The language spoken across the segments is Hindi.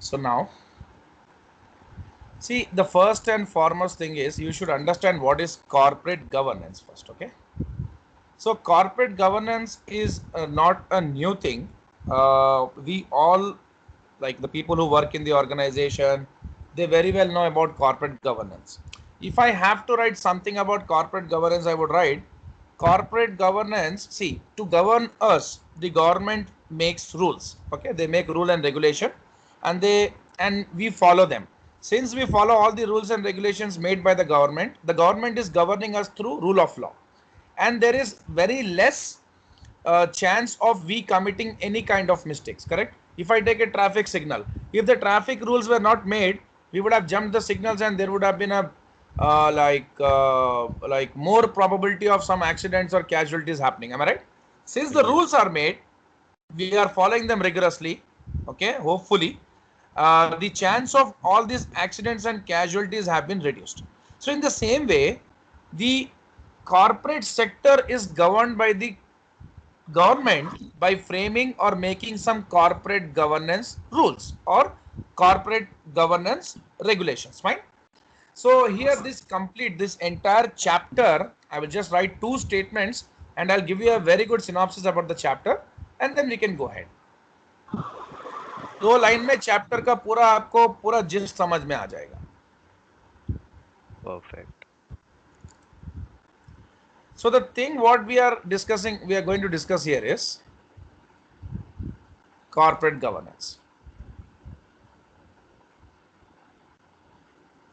So now, see, the first and foremost thing is you should understand what is corporate governance first, okay? So corporate governance is not a new thing. We all, like the people who work in the organization, they very well know about corporate governance. If I have to write something about corporate governance, I would write corporate governance. See, to govern us, the government makes rules. Okay, they make rule and regulation, and we follow them. Since we follow all the rules and regulations made by the government is governing us through rule of law, and there is very less chance of we committing any kind of mistakes. Correct? If I take a traffic signal, if the traffic rules were not made, we would have jumped the signals and there would have been a like more probability of some accidents or casualties happening. Am I right? Since the rules are made, we are following them rigorously. Okay, hopefully the chance of all these accidents and casualties have been reduced. So in the same way, the corporate sector is governed by the government by framing or making some corporate governance rules or corporate governance regulations. Fine. So here this entire chapter, I will just write two statements and I'll give you a very good synopsis about the chapter and then we can go ahead. दो लाइन में चैप्टर का पूरा आपको पूरा जिस्ट समझ में आ जाएगा. Perfect. So the thing what we are going to discuss here is corporate governance.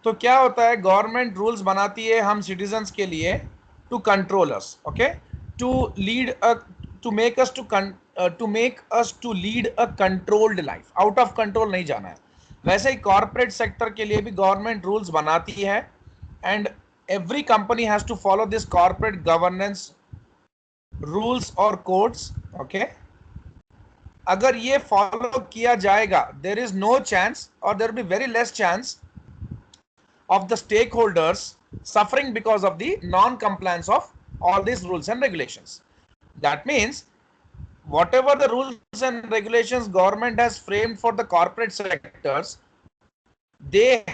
तो क्या होता है, गवर्नमेंट रूल्स बनाती है हम सिटीजन्स के लिए to control us, okay, to lead a to make us to lead a controlled life. Out of control नहीं जाना है. वैसे ही कॉर्पोरेट सेक्टर के लिए भी गवर्नमेंट रूल्स बनाती है and every company has to follow this corporate governance rules or codes. Okay, अगर ये follow किया जाएगा, there is no chance or there will be very less chance of the stakeholders suffering because of the non-compliance of all these rules and regulations. That means whatever the rules and regulations government has framed for the corporate sectors, they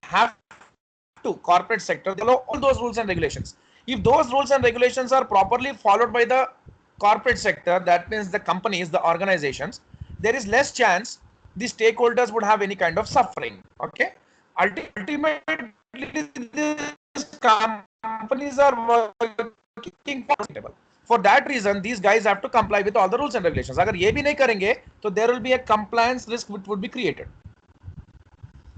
have to corporate sector they follow all those rules and regulations. If those rules and regulations are properly followed by the corporate sector, that means the companies, the organizations, there is less chance the stakeholders would have any kind of suffering. Okay, ultimately these companies are working for that reason. These guys have to comply with all the rules and regulations. अगर ये भी नहीं करेंगे तो there will be a compliance risk which would be created.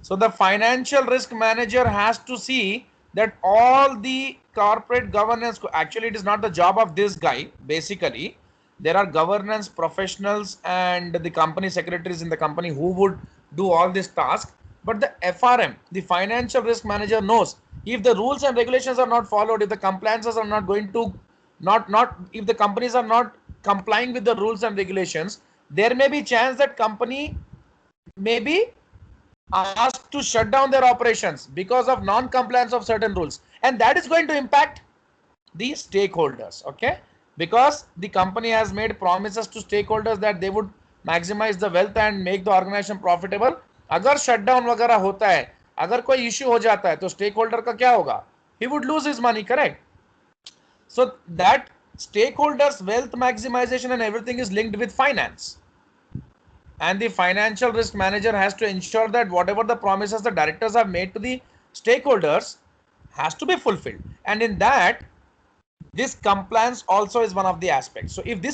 So the financial risk manager has to see that all the corporate governance, actually it is not the job of this guy. Basically, there are governance professionals and the company secretaries in the company who would do all this task. But the FRM, the financial risk manager, knows if the rules and regulations are not followed, if the compliances are not going to, if the companies are not complying with the rules and regulations, there may be chance that company may be asked to shut down their operations because of non-compliance of certain rules, and that is going to impact the stakeholders. Okay, because the company has made promises to stakeholders that they would maximize the wealth and make the organization profitable. अगर shutdown वगैरह होता है, अगर कोई issue हो जाता है तो stakeholder का क्या होगा? He would lose his money, correct? So that stakeholders wealth maximization and everything is linked with finance. And the financial risk manager has to ensure that whatever the promises the directors have made to the stakeholders has to be fulfilled. And in that, this compliance also is one of the aspects. So if the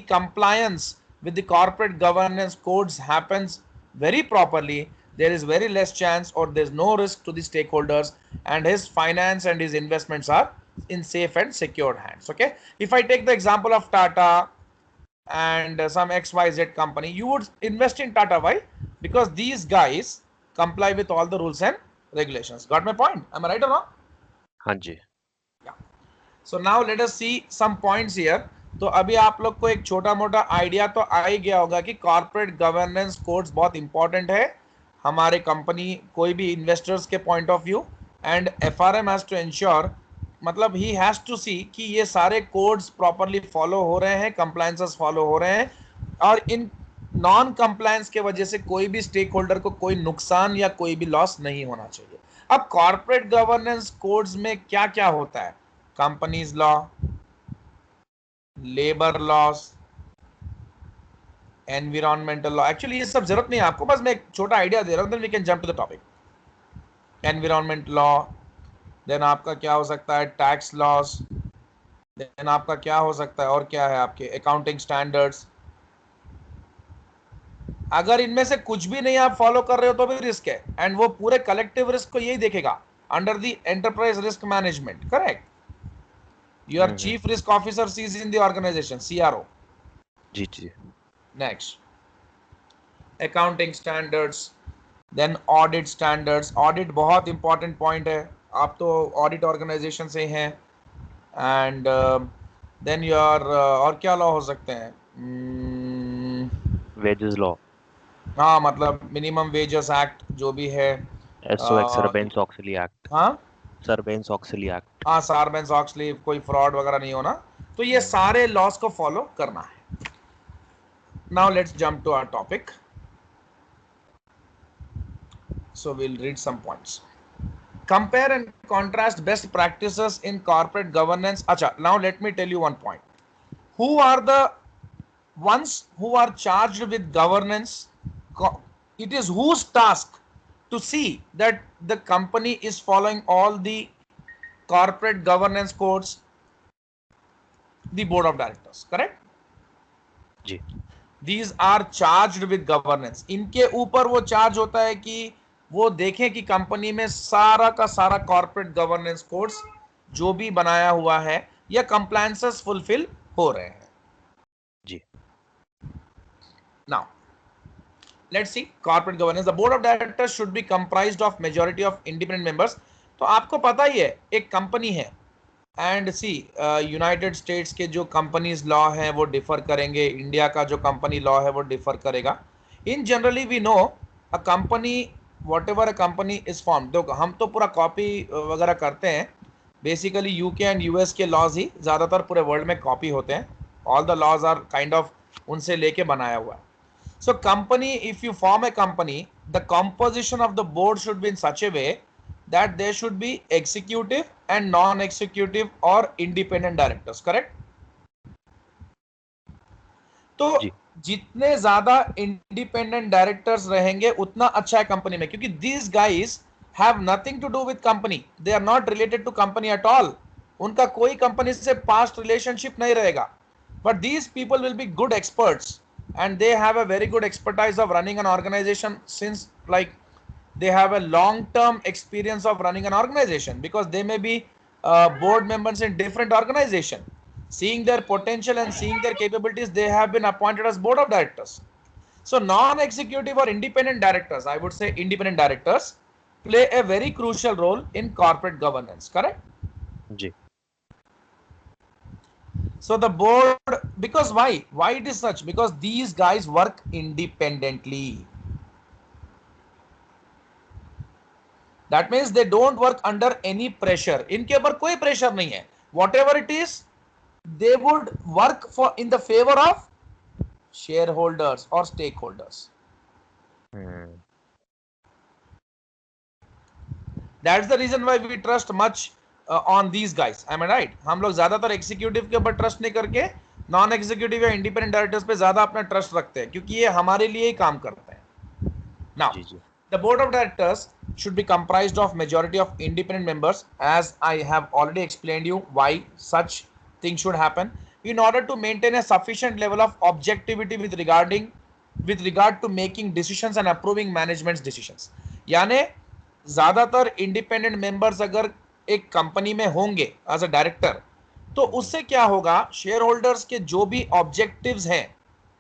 compliance with the corporate governance codes happens very properly, there is very less chance or there's no risk to the stakeholders, and his finance and his investments are in safe and secured hands. Okay, if I take the example of Tata and some XYZ company, you would invest in Tata. Why? Because these guys comply with all the rules and regulations. Got my point? Am I right or wrong? हाँ जी. Yeah. So now let us see some points here. तो अभी आप लोग को एक छोटा मोटा आइडिया तो आ ही गया होगा कि कॉर्पोरेट गवर्नेंस कोड्स बहुत इंपॉर्टेंट है हमारे कंपनी कोई भी इन्वेस्टर्स के point of view, and FRM has to ensure, मतलब ही हैज टू सी कि ये सारे कोड्स प्रॉपरली फॉलो हो रहे हैं, कंप्लायंसेस फॉलो हो रहे हैं, और इन नॉन कंप्लायंस के वजह से कोई भी स्टेक होल्डर को कोई नुकसान या कोई भी लॉस नहीं होना चाहिए। अब कॉर्पोरेट गवर्नेंस कोड्स में क्या क्या होता है? Companies law, labour laws, environmental law. Actually ये सब जरूरत नहीं है आपको, बस मैं एक छोटा आइडिया दे रहा हूं, then we can jump to the topic. Environment law, then आपका क्या हो सकता है? टैक्स लॉस, देन आपका क्या हो सकता है और क्या है आपके? Accounting standards. अगर इनमें से कुछ भी नहीं आप फॉलो कर रहे हो तो भी रिस्क है, एंड वो पूरे कलेक्टिव रिस्क को यही देखेगा under the enterprise risk management, correct? Your chief risk officer sees in the organization, CRO. जी जी। Next, accounting standards, then audit standards. Audit बहुत इंपॉर्टेंट पॉइंट है, आप तो ऑडिट ऑर्गेनाइजेशन से हैं। एंड देन योर और क्या लॉ हो सकते हैं? वेजेस लॉ, हाँ, मतलब मिनिमम वेजेस एक्ट जो भी है। एसओएक्स, सरबेन्स ऑक्सली एक्ट, हाँ सरबेन्स ऑक्सली एक्ट। हाँ, सार्बेन्स ऑक्सली, कोई फ्रॉड वगैरह नहीं होना, तो ये सारे लॉस को फॉलो करना है। Now let's jump to our topic, so we'll read some points. Compare and contrast best practices in corporate governance. Acha, now let me tell you one point. Who are the ones who are charged with governance? It is whose task to see that the company is following all the corporate governance codes? The board of directors, correct? जी। These are charged with governance. इनके ऊपर वो चार्ज होता है कि वो देखें कि कंपनी में सारा का सारा कॉर्पोरेट गवर्नेंस कोड्स जो भी बनाया हुआ है या कंप्लायंसेस फुलफिल हो रहे हैं। जी। Now let's see corporate governance. The board of directors should be comprised of majority of independent members. तो आपको पता ही है, एक कंपनी है, एंड सी यूनाइटेड स्टेट्स के जो कंपनीज लॉ हैं वो डिफर करेंगे, इंडिया का जो कंपनी लॉ है वो डिफर करेगा। In generally we know a company, whatever a company is form, देखो हम तो पूरा कॉपी वगैरह करते हैं, बेसिकली यूके एंड यूएस के लॉज ही ज़्यादातर पूरे वर्ल्ड में कॉपी होते हैं। All the laws are kind of उनसे लेके बनाया हुआ है। So company, if you form a company, the composition of the board should be in such a way that there should be executive and non-executive or independent directors, correct? तो जी। जितने ज्यादा इंडिपेंडेंट डायरेक्टर्स रहेंगे उतना अच्छा है कंपनी में, क्योंकि these guys have nothing to do with company, they are not related to company at all, उनका कोई कंपनी से पास्ट रिलेशनशिप नहीं रहेगा, but these people will be good experts and they have a very good expertise of running an organization, since like they have a long term experience of running an organization, because they may be board members in different organization. Seeing their potential and seeing their capabilities, they have been appointed as board of directors. So non executive or independent directors, I would say independent directors, play a very crucial role in corporate governance, correct? Ji. So the board, because why it is such? Because these guys work independently. That means they don't work under any pressure. इनके ऊपर कोई प्रेशर नहीं है. Whatever it is, they would work for in the favor of shareholders or stakeholders. That's the reason why we trust much on these guys. Am I right? हम लोग ज्यादातर एग्जीक्यूटिव के ऊपर ट्रस्ट नहीं करके नॉन एग्जीक्यूटिव या इंडिपेंडेंट डायरेक्टर्स पे ज्यादा अपना ट्रस्ट रखते हैं, क्योंकि ये हमारे लिए ही काम करते हैं. Now, the board of directors should be comprised of majority of independent members, as I have already explained you why such things should happen, in order to maintain a sufficient level of objectivity with regard to making decisions and approving management's decisions. यानी ज्यादातर इंडिपेंडेंट मेंबर्स अगर एक कंपनी में होंगे एज अ डायरेक्टर, तो उससे क्या होगा, शेयर होल्डर्स के जो भी ऑब्जेक्टिव्स हैं,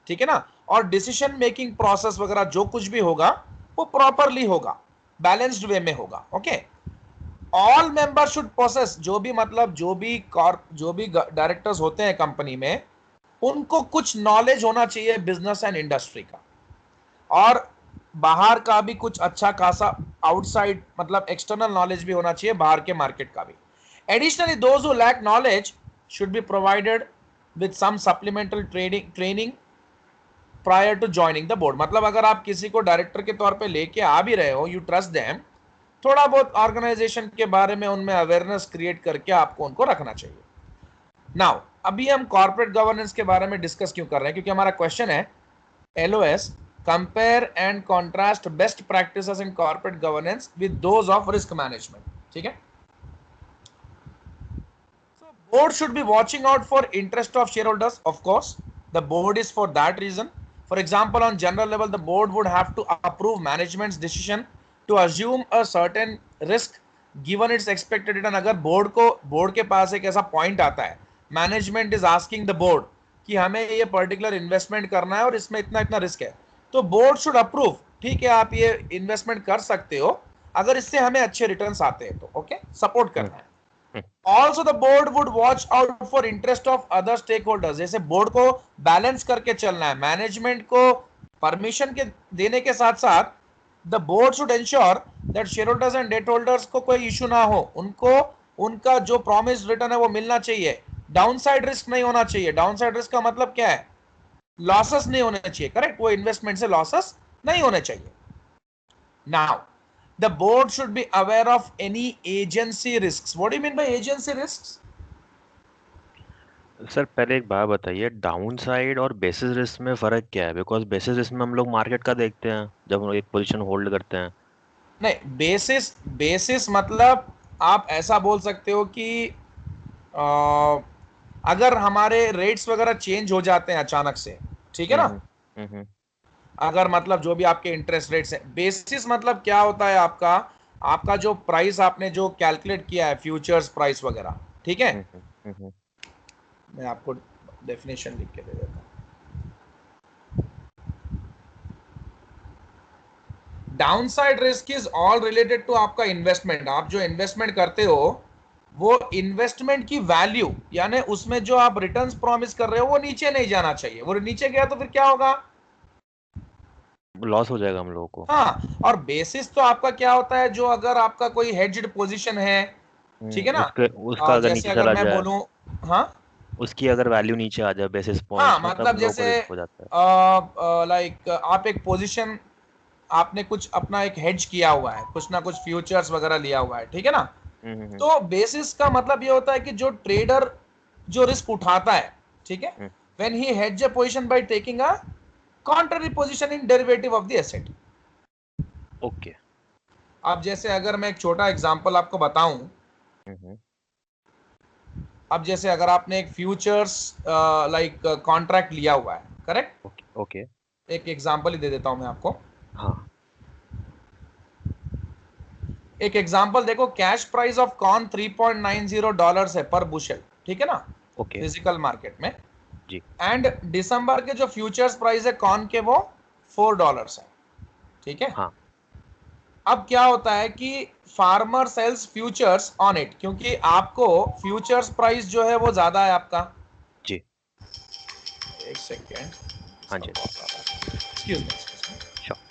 ठीक है ना, और डिसीजन मेकिंग प्रोसेस वगैरह जो कुछ भी होगा वो प्रॉपरली होगा, बैलेंस्ड वे में होगा. Okay, all member should possess, जो भी मतलब जो भी डायरेक्टर्स होते हैं कंपनी में, उनको कुछ नॉलेज होना चाहिए बिजनेस एंड इंडस्ट्री का, और बाहर का भी कुछ अच्छा खासा आउटसाइड मतलब एक्सटर्नल नॉलेज भी होना चाहिए, बाहर के मार्केट का भी. Additionally those who lack knowledge should be provided with some supplemental training prior to joining the board. मतलब अगर आप किसी को डायरेक्टर के तौर पे लेके आ भी रहे हो, यू ट्रस्ट देम, थोड़ा बहुत ऑर्गेनाइजेशन के बारे में उनमें अवेयरनेस क्रिएट करके आपको उनको रखना चाहिए। नाउ अभी हम कॉर्पोरेट गवर्नेंस के बारे में डिस्कस क्यों कर रहे हैं, क्योंकि हमारा क्वेश्चन है LOS, compare and contrast best practices in corporate governance with those of risk management. ठीक है, board should be watching out for interest of shareholders. Of course, the board is for that reason. For example, on general level, the board would have to approve management's decision to assume a certain risk given its expected return. अगर board के पास एक ऐसा point आता है, management is asking the board कि हमें ये particular investment करना है और इसमें इतना इतना risk है, तो board should approve, ठीक है आप ये investment कर सकते हो अगर इससे हमें अच्छे returns आते हैं तो, okay, support करना है। Also the board would watch out for interest of other stakeholders। जैसे बोर्ड को बैलेंस करके चलना है, मैनेजमेंट को परमिशन के देने के साथ साथ the board should ensure that share holders and debt holders को कोई इशू ना हो, उनको उनका जो प्रॉमिस रिटर्न है वो मिलना चाहिए, डाउनसाइड रिस्क नहीं होना चाहिए। डाउनसाइड रिस्क का मतलब क्या है, लॉसेस नहीं होने चाहिए, करेक्ट, वो इन्वेस्टमेंट से लॉसेस नहीं होने चाहिए। Now the board should be aware of any agency risks। What do you mean by agency risks? Sir पहले एक बात बताइए, डाउन साइड और बेसिस रिस्क में फर्क क्या है? बिकॉज बेसिस रिस्क में हम लोग मार्केट का देखते हैं जब हम एक पोजीशन होल्ड करते हैं। नहीं, बेसिस बेसिस मतलब आप ऐसा बोल सकते हो कि अ, अगर हमारे रेट्स वगैरह चेंज हो जाते हैं अचानक से, ठीक है हम्म ना, हम्म हम्म अगर मतलब जो भी आपके इंटरेस्ट रेट्स हैं, बेसिस मतलब क्या होता है आपका, आपका जो प्राइस आपने जो कैलकुलेट किया है फ्यूचर्स प्राइस वगैरह, ठीक है, हम्म हम्म हम्म हम्म, मैं आपको डेफिनेशन लिख के दे देता हूँ। Downside risk is all related to आपका इन्वेस्टमेंट। आप जो इन्वेस्टमेंट करते हो वो इन्वेस्टमेंट की वैल्यू, यानी उसमें जो आप रिटर्न्स प्रॉमिस कर रहे हो वो नीचे नहीं जाना चाहिए। वो नीचे गया तो फिर क्या होगा, लॉस हो जाएगा हम लोगों को। हाँ। और बेसिस तो आपका क्या होता है, जो अगर आपका कोई हेज्ड पोजीशन है, ठीक है ना, उसके उसका अगर जैसे नीचे अगर चला मैं जाए, बोलूं, हाँ उसकी अगर वैल्यू नीचे आ जाए बेसिस हाँ, पॉइंट्स में, तब मतलब हम लोगों को जैसे रिस्क हो जाता है। लाइक आप एक पोजीशन, आपने कुछ अपना एक हेज किया हुआ है, कुछ ना कुछ फ्यूचर्स वगैरह लिया हुआ है, ठीक है ना, हम्म। तो बेसिस का मतलब ये होता है कि जो ट्रेडर जो रिस्क उठाता है, ठीक है, hmm, when he hedge a position by taking a contrary position in derivative of the asset. Okay. अब जैसे अगर मैं एक छोटा एग्जांपल आपको बताऊं, हम्म। अब जैसे अगर आपने एक फ्यूचर्स लाइक कॉन्ट्रैक्ट लिया हुआ है, करेक्ट, ओके ओके। एक एग्जांपल ही दे देता हूं मैं आपको। हाँ। एक एग्जांपल देखो, कैश प्राइस ऑफ कॉर्न $3.90 है पर बुशल, ठीक है ना, ओके। फिजिकल मार्केट में, जी। एंड दिसंबर के जो फ्यूचर्स प्राइस है कॉर्न के वो $4 है, ठीक है। हाँ। अब क्या होता है कि farmer sells futures on it, क्योंकि आपको फ्यूचर्स प्राइस जो है वो ज्यादा है आपका। जी। एक सेकेंड, हाँ जी। Excuse me. Sure.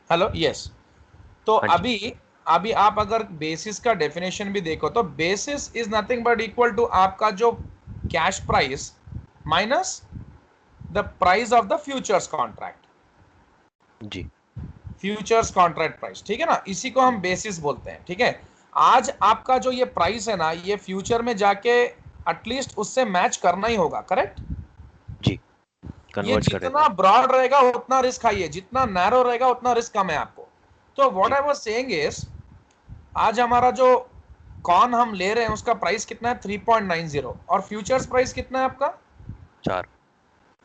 Hello, yes. तो हाँ जी। अभी अभी आप अगर बेसिस का डेफिनेशन भी देखो तो basis is nothing but equal to आपका जो cash price minus the price of the futures contract, जी। फ्यूचर्स कॉन्ट्रैक्ट प्राइस, ठीक है ना, इसी को हम बेसिस बोलते हैं। ठीक है, आज आपका जो ये प्राइस है ना, ये फ्यूचर में जाके एटलीस्ट उससे मैच करना ही होगा, करेक्ट। जी, ये कन्वर्ज जितना करेगा। ब्रॉड रहेगा उतना रिस्क हाई है, जितना नैरो रहेगा उतना रिस्क कम है आपको। तो व्हाट जी। आई वाज सेइंग इज, आज हमारा जो कॉन हम ले रहे हैं उसका प्राइस कितना है, 3.90, और फ्यूचर्स प्राइस कितना है आपका। 4।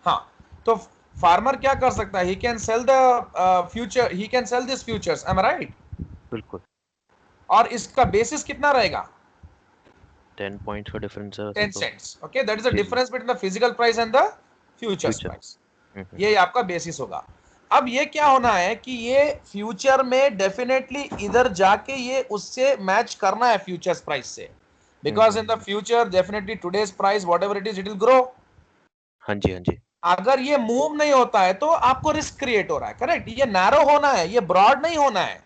हाँ, तो फार्मर क्या कर सकता है, he can sell the future, he can sell this futures, am I right. बिल्कुल। और इसका बेसिस कितना रहेगा, 10 पॉइंट्स का डिफरेंस है वैसे 10 तो। Cents. Okay, that is the जी जी। Difference between the physical price and the futures future. Price. ये आपका बेसिस होगा। अब ये क्या होना है कि ये फ्यूचर में डेफिनेटली इधर जाके ये उससे मैच करना है फ्यूचर्स प्राइस से, because in the hmm. Future definitely today's price what ever it will grow. हाँ जी, हाँ जी। अगर ये मूव नहीं होता है तो आपको रिस्क क्रिएट हो रहा है, करेक्ट। ये नैरो होना है, ये ब्रॉड नहीं होना है।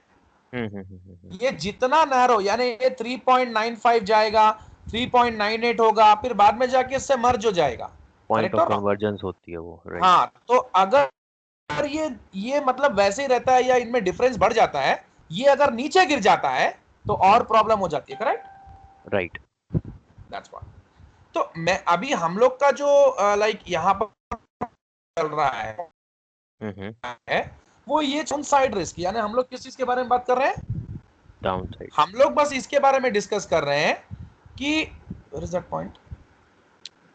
हम्म। ये जितना नैरो, यानी ये 3.95 जाएगा, 3.98 होगा, फिर बाद में जाके इससे मर्ज हो जाएगा, पॉइंट करेक्ट ऑफ हो ना। कन्वर्जेंस होती है वो, राइट। हाँ, तो अगर ये मतलब वैसे ही रहता है या इनमें डिफरेंस बढ़ जाता है, ये अगर नीचे गिर जाता है तो और हम्म। प्रॉब्लम हो जाती है, करेक्ट। राइट। That's what. तो मैं अभी हम लोग का जो लाइक यहाँ पर चल रहा हम्म। है वो ये डाउन साइड रिस्क, यानी हम लोग किस चीज के बारे में बात कर रहे हैं, डाउन साइड। हम लोग बस इसके बारे में डिस्कस कर रहे हैं कि व्हेयर इज दैट पॉइंट।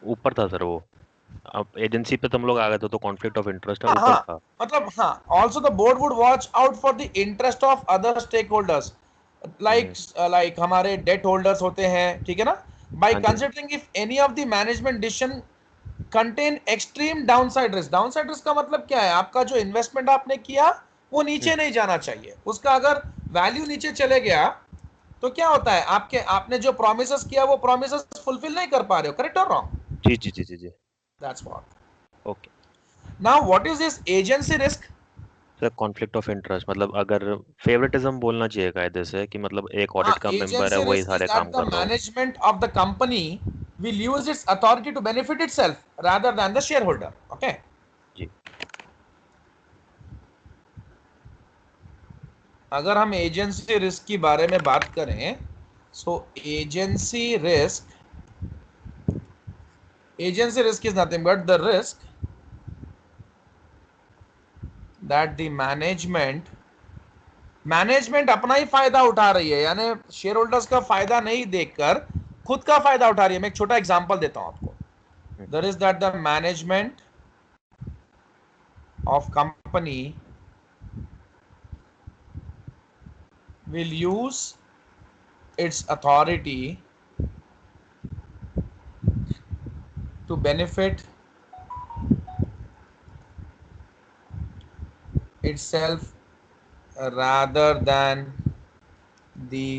ऊपर था सर वो। अब एजेंसी पे तो हम लोग आ गए थे, तो कॉन्फ्लिक्ट ऑफ इंटरेस्ट है, हाँ ऊपर हाँ, था। मतलब हाँ, also the board would watch out for the interest of other stakeholders, like hmm. Like हमारे डेट होल्डर्स होते हैं, ठीक है ना, बाय हाँ जी, हाँ जी। Considering if any of the management decision contain extreme downside risk. Downside risk का मतलब क्या है, आपका जो इन्वेस्टमेंट आपने किया वो नीचे नहीं जाना चाहिए, उसका अगर वैल्यू नीचे चले गया तो क्या होता है, आपके आपने जो प्रोमिस किया वो प्रोमिस फुलफिल नहीं कर पा रहे हो, करेक्ट और रॉन्ग। जी जी जी जी जी। That's what. Okay. Now what is this agency risk. Sir conflict of interest मतलब अगर फेवरेटिज्म बोलना चाहिए कायदे से, कि मतलब एक ऑडिट का मेंबर है Agency वही risk is सारे that काम the कर रहा हो। management of the company will use its authority to benefit itself rather than the shareholder. Okay. जी। अगर हम एजेंसी रिस्क की बारे में बात करें, so agency risk is nothing but the risk that the management अपना ही फायदा उठा रही है, यानी शेयर होल्डर्स का फायदा नहीं देखकर खुद का फायदा उठा रही है। मैं एक छोटा एग्जांपल देता हूं आपको। Hmm. There is that the management of company will use its authority to benefit itself rather than the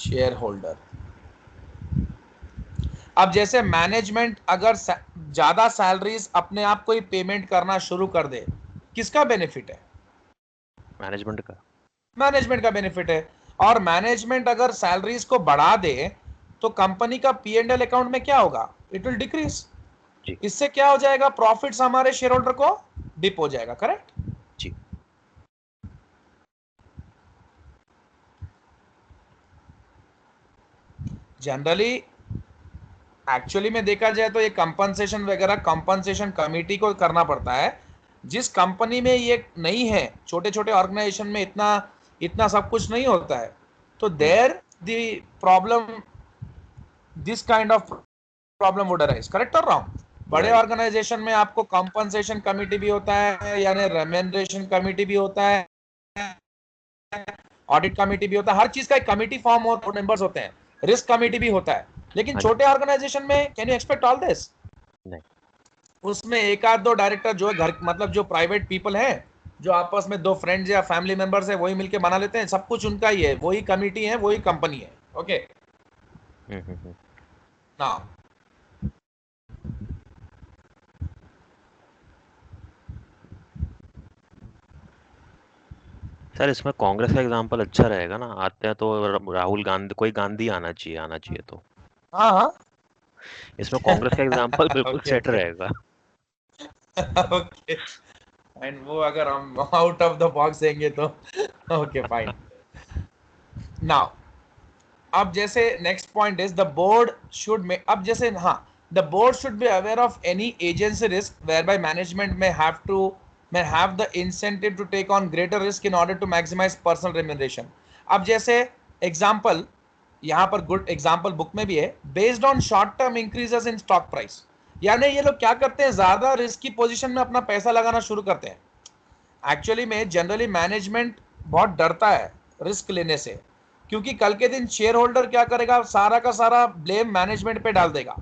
shareholder। अब जैसे मैनेजमेंट अगर ज्यादा सैलरीज अपने आप को ही पेमेंट करना शुरू कर दे, किसका बेनिफिट है, मैनेजमेंट का। मैनेजमेंट का बेनिफिट है। और मैनेजमेंट अगर सैलरीज को बढ़ा दे तो कंपनी का P&L अकाउंट में क्या होगा, इट विल डिक्रीज। जी इससे क्या हो जाएगा, प्रॉफिट्स हमारे शेयर होल्डर को डिप हो जाएगा, करेक्ट। जी। जनरली एक्चुअली में देखा जाए तो ये कंपनसेशन वगैरह कंपनसेशन कमेटी को करना पड़ता है। जिस कंपनी में ये नहीं है, छोटे छोटे ऑर्गेनाइजेशन में इतना इतना सब कुछ नहीं होता है, तो hmm. There the problem, this kind of problem would arise, correct और रॉन्ग। बड़े राइट। ऑर्गेनाइजेशन में आपको कंपनसेशन कमेटी भी होता है, यानी रेम्यूनरेशन कमेटी भी होता है, ऑडिट कमेटी भी होता है, हर चीज का एक कमेटी फॉर्म और बोर्ड मेंबर्स होते हैं, रिस्क कमेटी भी होता है। लेकिन हाँ जी। छोटे ऑर्गेनाइजेशन में can you expect all this, नहीं। उसमें एक आध दो डायरेक्टर जो है घर, मतलब जो प्राइवेट पीपल हैं, जो आपस में दो फ्रेंड्स या फैमिली मेंबर्स है, वही मिलके बना लेते हैं, सब कुछ उनका ही है, वही कमेटी है, वही कंपनी है। ओके। हम्म। ना, सर इसमें कांग्रेस का एग्जांपल अच्छा रहेगा ना, आते हैं तो राहुल गांधी, कोई गांधी आना चाहिए तो हाँ हाँ। इसमें कांग्रेस का एग्जांपल बिल्कुल ओके सेट ओके रहेगा। ओके। एंड वो अगर हम आउट ऑफ द बॉक्स देंगे तो ओके फाइन। नाउ अब जैसे next point is the board should में, अब जैसे हाँ, the board should be aware of any agency risk whereby management में have the incentive to take on greater risk in order to maximise personal remuneration. अब जैसे एग्जांपल, यहाँ पर गुड एग्जांपल बुक में भी है, based on short term increases in stock price. यानी ये लोग क्या करते हैं, ज्यादा रिस्क की पोजीशन में अपना पैसा लगाना शुरू करते हैं। एक्चुअली में जनरली मैनेजमेंट बहुत डरता है रिस्क लेने से, क्योंकि कल के दिन शेयर होल्डर क्या करेगा, सारा का सारा ब्लेम मैनेजमेंट पे डाल देगा।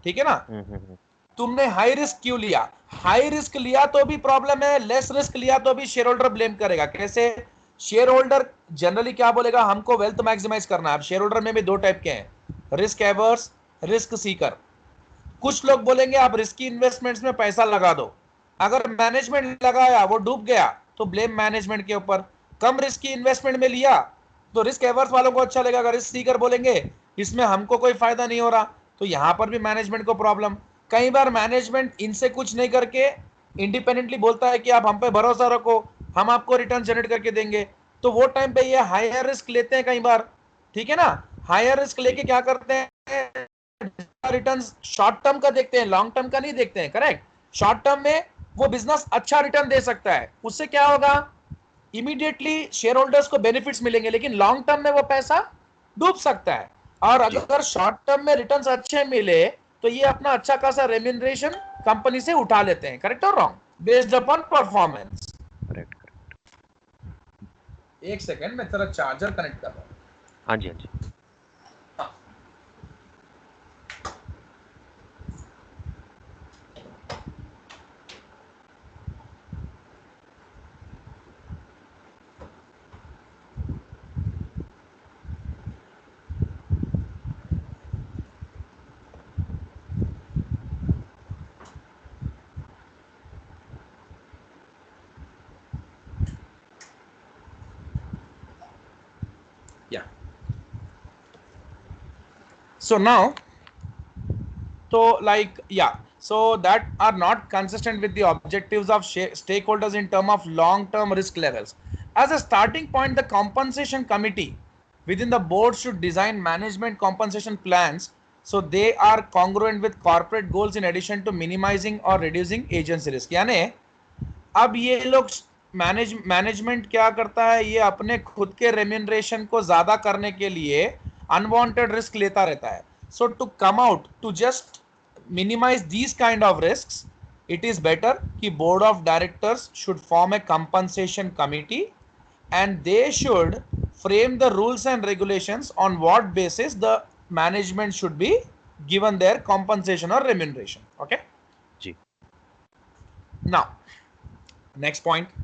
ठीक है ना, हम्म। तुमने हाई रिस्क क्यों लिया, हाई रिस्क लिया तो भी प्रॉब्लम है, लेस रिस्क लिया तो भी शेयर होल्डर ब्लेम करेगा। कैसे, शेयर होल्डर जनरली क्या बोलेगा, हमको वेल्थ मैक्सिमाइज करना है। अब शेयर होल्डर में भी दो टाइप के हैं, रिस्क एवर्स, रिस्क सीकर। कुछ लोग बोलेंगे आप रिस्की इन्वेस्टमेंट्स में पैसा लगा दो, अगर मैनेजमेंट लगाया वो डूब गया तो ब्लेम मैनेजमेंट के ऊपर। कम रिस्की इन्वेस्टमेंट में लिया तो रिस्क एवर्स वालों को अच्छा लगेगा, अगर रिस्क सीकर बोलेंगे इसमें हमको कोई फायदा नहीं हो रहा, तो यहां पर भी मैनेजमेंट को प्रॉब्लम। कई बार मैनेजमेंट इनसे कुछ नहीं करके इंडिपेंडेंटली बोलता है कि आप हम पे भरोसा रखो, हम आपको रिटर्न जनरेट करके देंगे, तो वो टाइम पे ये हायर रिस्क लेते हैं कई बार। ठीक है ना, हायर रिस्क जी। लेके क्या करते हैं, रिटर्न शॉर्ट टर्म का देखते हैं, लॉन्ग टर्म का नहीं देखते हैं। करेक्ट, शॉर्ट टर्म में वो बिजनेस अच्छा रिटर्न दे सकता है, उससे क्या होगा, इमीडिएटली शेयर होल्डर्स को बेनिफिट्स मिलेंगे, लेकिन लॉन्ग टर्म में वो पैसा डूब सकता है। और जी। अगर शॉर्ट टर्म में रिटर्न्स अच्छे मिले तो ये अपना अच्छा खासा रेम्यूनरेशन कंपनी से उठा लेते हैं। करेक्ट और wrong, based upon performance. Correct. एक सेकेंड, मैं तेरा चार्जर कनेक्ट कर रहा हूं। हाँ जी, हाँ जी। या so now, so like yeah, so that are not consistent with the objectives of stakeholders in term of long term risk levels. As a starting point, the compensation committee within the board should design management compensation plans so they are congruent with corporate goals in addition to minimizing or reducing agency risk. यानी अब ये लोग मैनेजमेंट क्या करता है, ये अपने खुद के रेम्यूनरेशन को ज्यादा करने के लिए अनवांटेड रिस्क लेता रहता है। So to come out to just minimise these kind of risks, it is better कि board of directors should form a compensation committee and they should frame the rules and regulations on what basis the management should be given their compensation or remuneration. Okay, जी। now next point.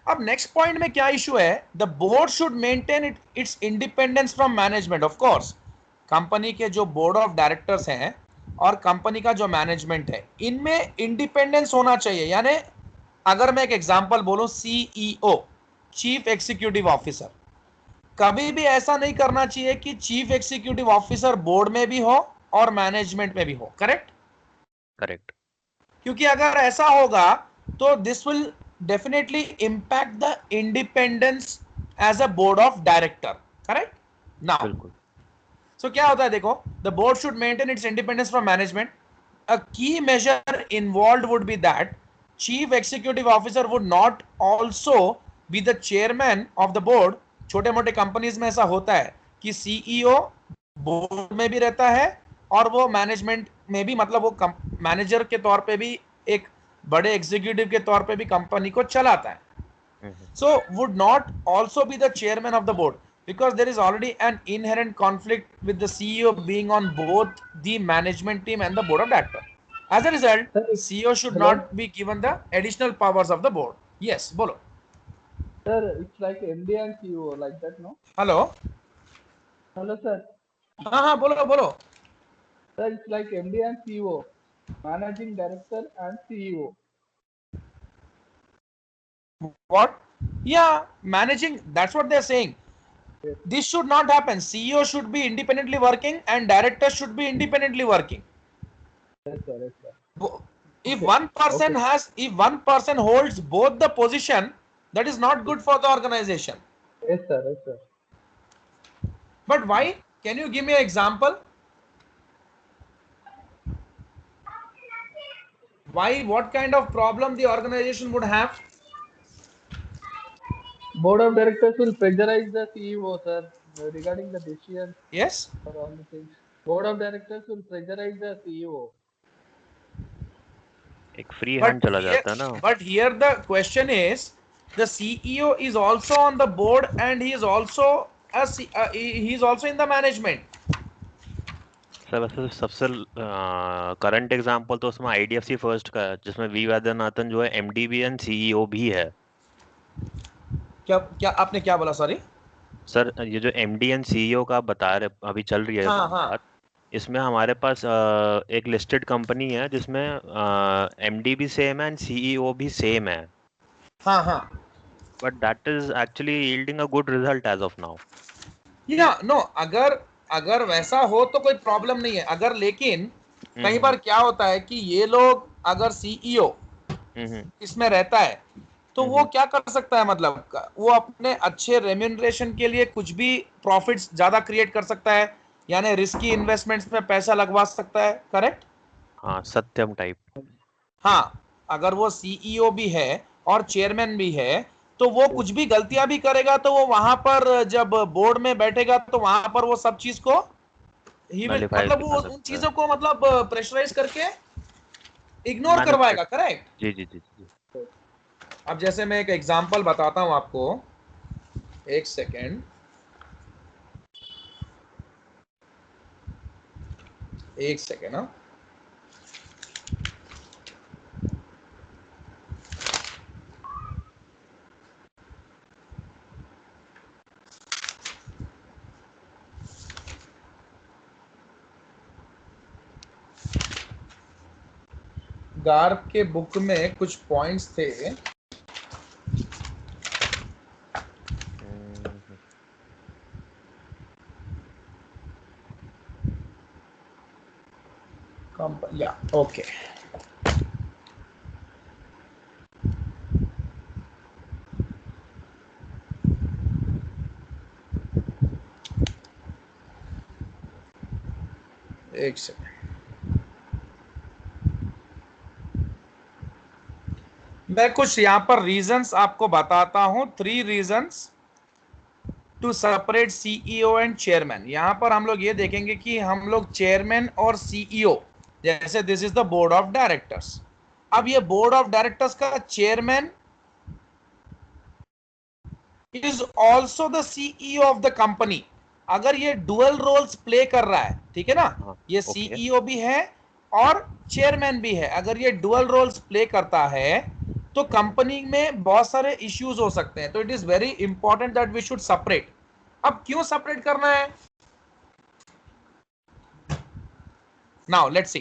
अब नेक्स्ट पॉइंट में क्या इशू है, the board should maintain its independence from management. Of course company के जो बोर्ड ऑफ डायरेक्टर्स हैं और कंपनी का जो मैनेजमेंट है, इनमें इंडिपेंडेंस होना चाहिए। यानी अगर मैं एक एग्जांपल बोलूं, सीईओ, चीफ एग्जीक्यूटिव ऑफिसर, कभी भी ऐसा नहीं करना चाहिए कि चीफ एग्जीक्यूटिव ऑफिसर बोर्ड में भी हो और मैनेजमेंट में भी हो। Correct, correct. क्योंकि अगर ऐसा होगा तो this will definitely impact the independence as a board of director. Correct, now बिल्कुल। सो क्या होता है, देखो, the board should maintain its independence from management. A key major involve would be that chief executive officer would not also be the chairman of the board. छोटे मोटे कंपनीज में ऐसा होता है कि सीईओ बोर्ड में भी रहता है और वो मैनेजमेंट में भी, मतलब वो मैनेजर के तौर पे भी, एक बड़े एग्जीक्यूटिव के तौर पे भी कंपनी को चलाता है। हम्म। So would not also be the chairman of the board, because there is already an inherent conflict with the CEO being on both the management team and the board of directors. As a result, Sir, CEO should hello, not be given the additional powers of the board. Yes, bolo. sir. It's like MD and CEO, like that, no? Hello. Hello, sir. हाँ बोलो बोलो. Sir, it's like MD and CEO, managing director and CEO. What? Yeah, managing, that's what they're saying. Yes, This should not happen. CEO should be independently working and directors should be independently working. yes, sir. Yes, sir. If Okay. Okay. if one person holds both the position, that is not good for the organization. Yes, sir. Yes, sir. But why? Can you give me an example? Why? What kind of problem the organization would have? Board of directors will pressurize the CEO, sir, regarding the decisions Yes. or all the things. Board of directors will pressurize the CEO. एक फ्री But हैंड चला here, जाता है ना. but here the question is, the CEO is also on the board and he is also he is also in the management. Sir वैसे तो सबसे करंट एग्जांपल तो उसमें आईडीएफसी फर्स्ट का है, जिसमें वी वैद्यनाथन जो है एमडी एंड सीईओ भी है. क्या क्या आपने क्या बोला? सॉरी. सर ये जो एमडी एंड सीईओ का आप बता रहे अभी चल रही है हाँ हाँ बात, इसमें हमारे पास एक लिस्टेड कंपनी है जिसमें एमडी भी सेम है एंड सीईओ भी सेम है, हाँ हाँ. But that is actually yielding a good result as of now. या नो, अगर अगर वैसा हो तो कोई प्रॉब्लम नहीं है. अगर लेकिन कई बार क्या होता है कि ये लोग, अगर सीईओ इसमें रहता है तो वो क्या कर सकता है, मतलब वो अपने अच्छे रेम्यूनरेशन के लिए कुछ भी प्रॉफिट्स ज्यादा क्रिएट कर सकता है, यानी रिस्की इन्वेस्टमेंट्स में पैसा लगवा सकता है. करेक्ट. हाँ सत्यम टाइप. हाँ, अगर वो सीईओ भी है और चेयरमैन भी है तो वो कुछ भी गलतियां भी करेगा तो वो वहां पर जब बोर्ड में बैठेगा तो वहां पर वो सब चीज को ही विल, नलीफाई मतलब दिखा वो उन सकता है. चीजों को मतलब प्रेशराइज करके इग्नोर मैनेज कर. करवाएगा. करेक्ट. जी जी जी जी. अब जैसे मैं एक एग्जांपल बताता हूं आपको, एक सेकेंड, एक सेकेंड. हाँ, गार्ग के बुक में कुछ पॉइंट्स थे. या ओके. एक सेकेंड, मैं कुछ यहाँ पर रीजंस आपको बताता हूं. 3 reasons to separate CEO and chairman. यहां पर हम लोग ये देखेंगे कि हम लोग चेयरमैन और सीईओ, जैसे this is the board of directors. अब ये बोर्ड ऑफ डायरेक्टर्स का chairman is also the CEO of the company. अगर ये डुअल रोल्स प्ले कर रहा है, ठीक है ना, ये सीईओ भी है और चेयरमैन भी है, अगर ये डुअल रोल्स प्ले करता है तो कंपनी में बहुत सारे इश्यूज हो सकते हैं. तो it is very important that we should separate. अब क्यों सेपरेट करना है? Now let's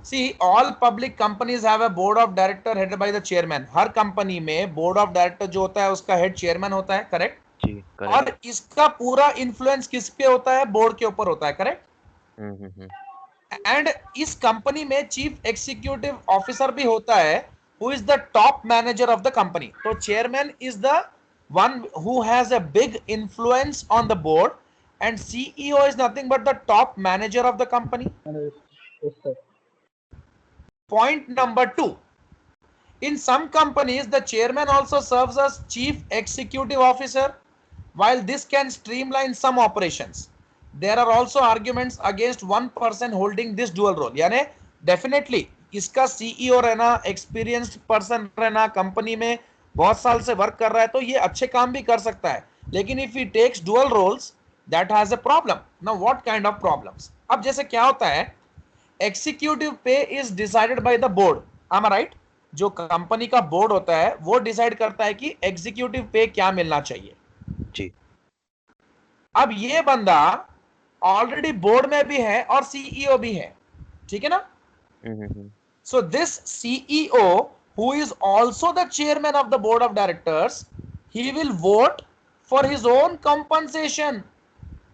see all public companies have a board of director headed by the chairman. हर कंपनी में बोर्ड ऑफ डायरेक्टर जो होता है उसका हेड चेयरमैन होता है. करेक्ट. जी करेक्ट. और इसका पूरा इन्फ्लुएंस किस पे होता है? बोर्ड के ऊपर होता है. करेक्ट. एंड इस कंपनी में चीफ एग्जीक्यूटिव ऑफिसर भी होता है, who is the top manager of the company. तो chairman is the one who has a big influence on the board and CEO is nothing but the top manager of the company. Yes, sir. Point number 2, in some companies the chairman also serves as chief executive officer. While this can streamline some operations, there are also arguments against one person holding this dual role. यानी definitely इसका सीईओ रहना, एक्सपीरियंस्ड पर्सन रहना, कंपनी में बहुत साल से वर्क कर रहा है तो ये अच्छे काम भी कर सकता है, लेकिन if he takes dual roles that has a problem. Now what kind of problems? अब जैसे क्या होता है, executive pay is decided by the board. I am right? जो कंपनी का बोर्ड होता है वो डिसाइड करता है कि एग्जीक्यूटिव पे क्या मिलना चाहिए. जी. अब ये बंदा ऑलरेडी बोर्ड में भी है और सीईओ भी है, ठीक है ना. So this CEO who is also the chairman of the board of directors, he will vote for his own compensation.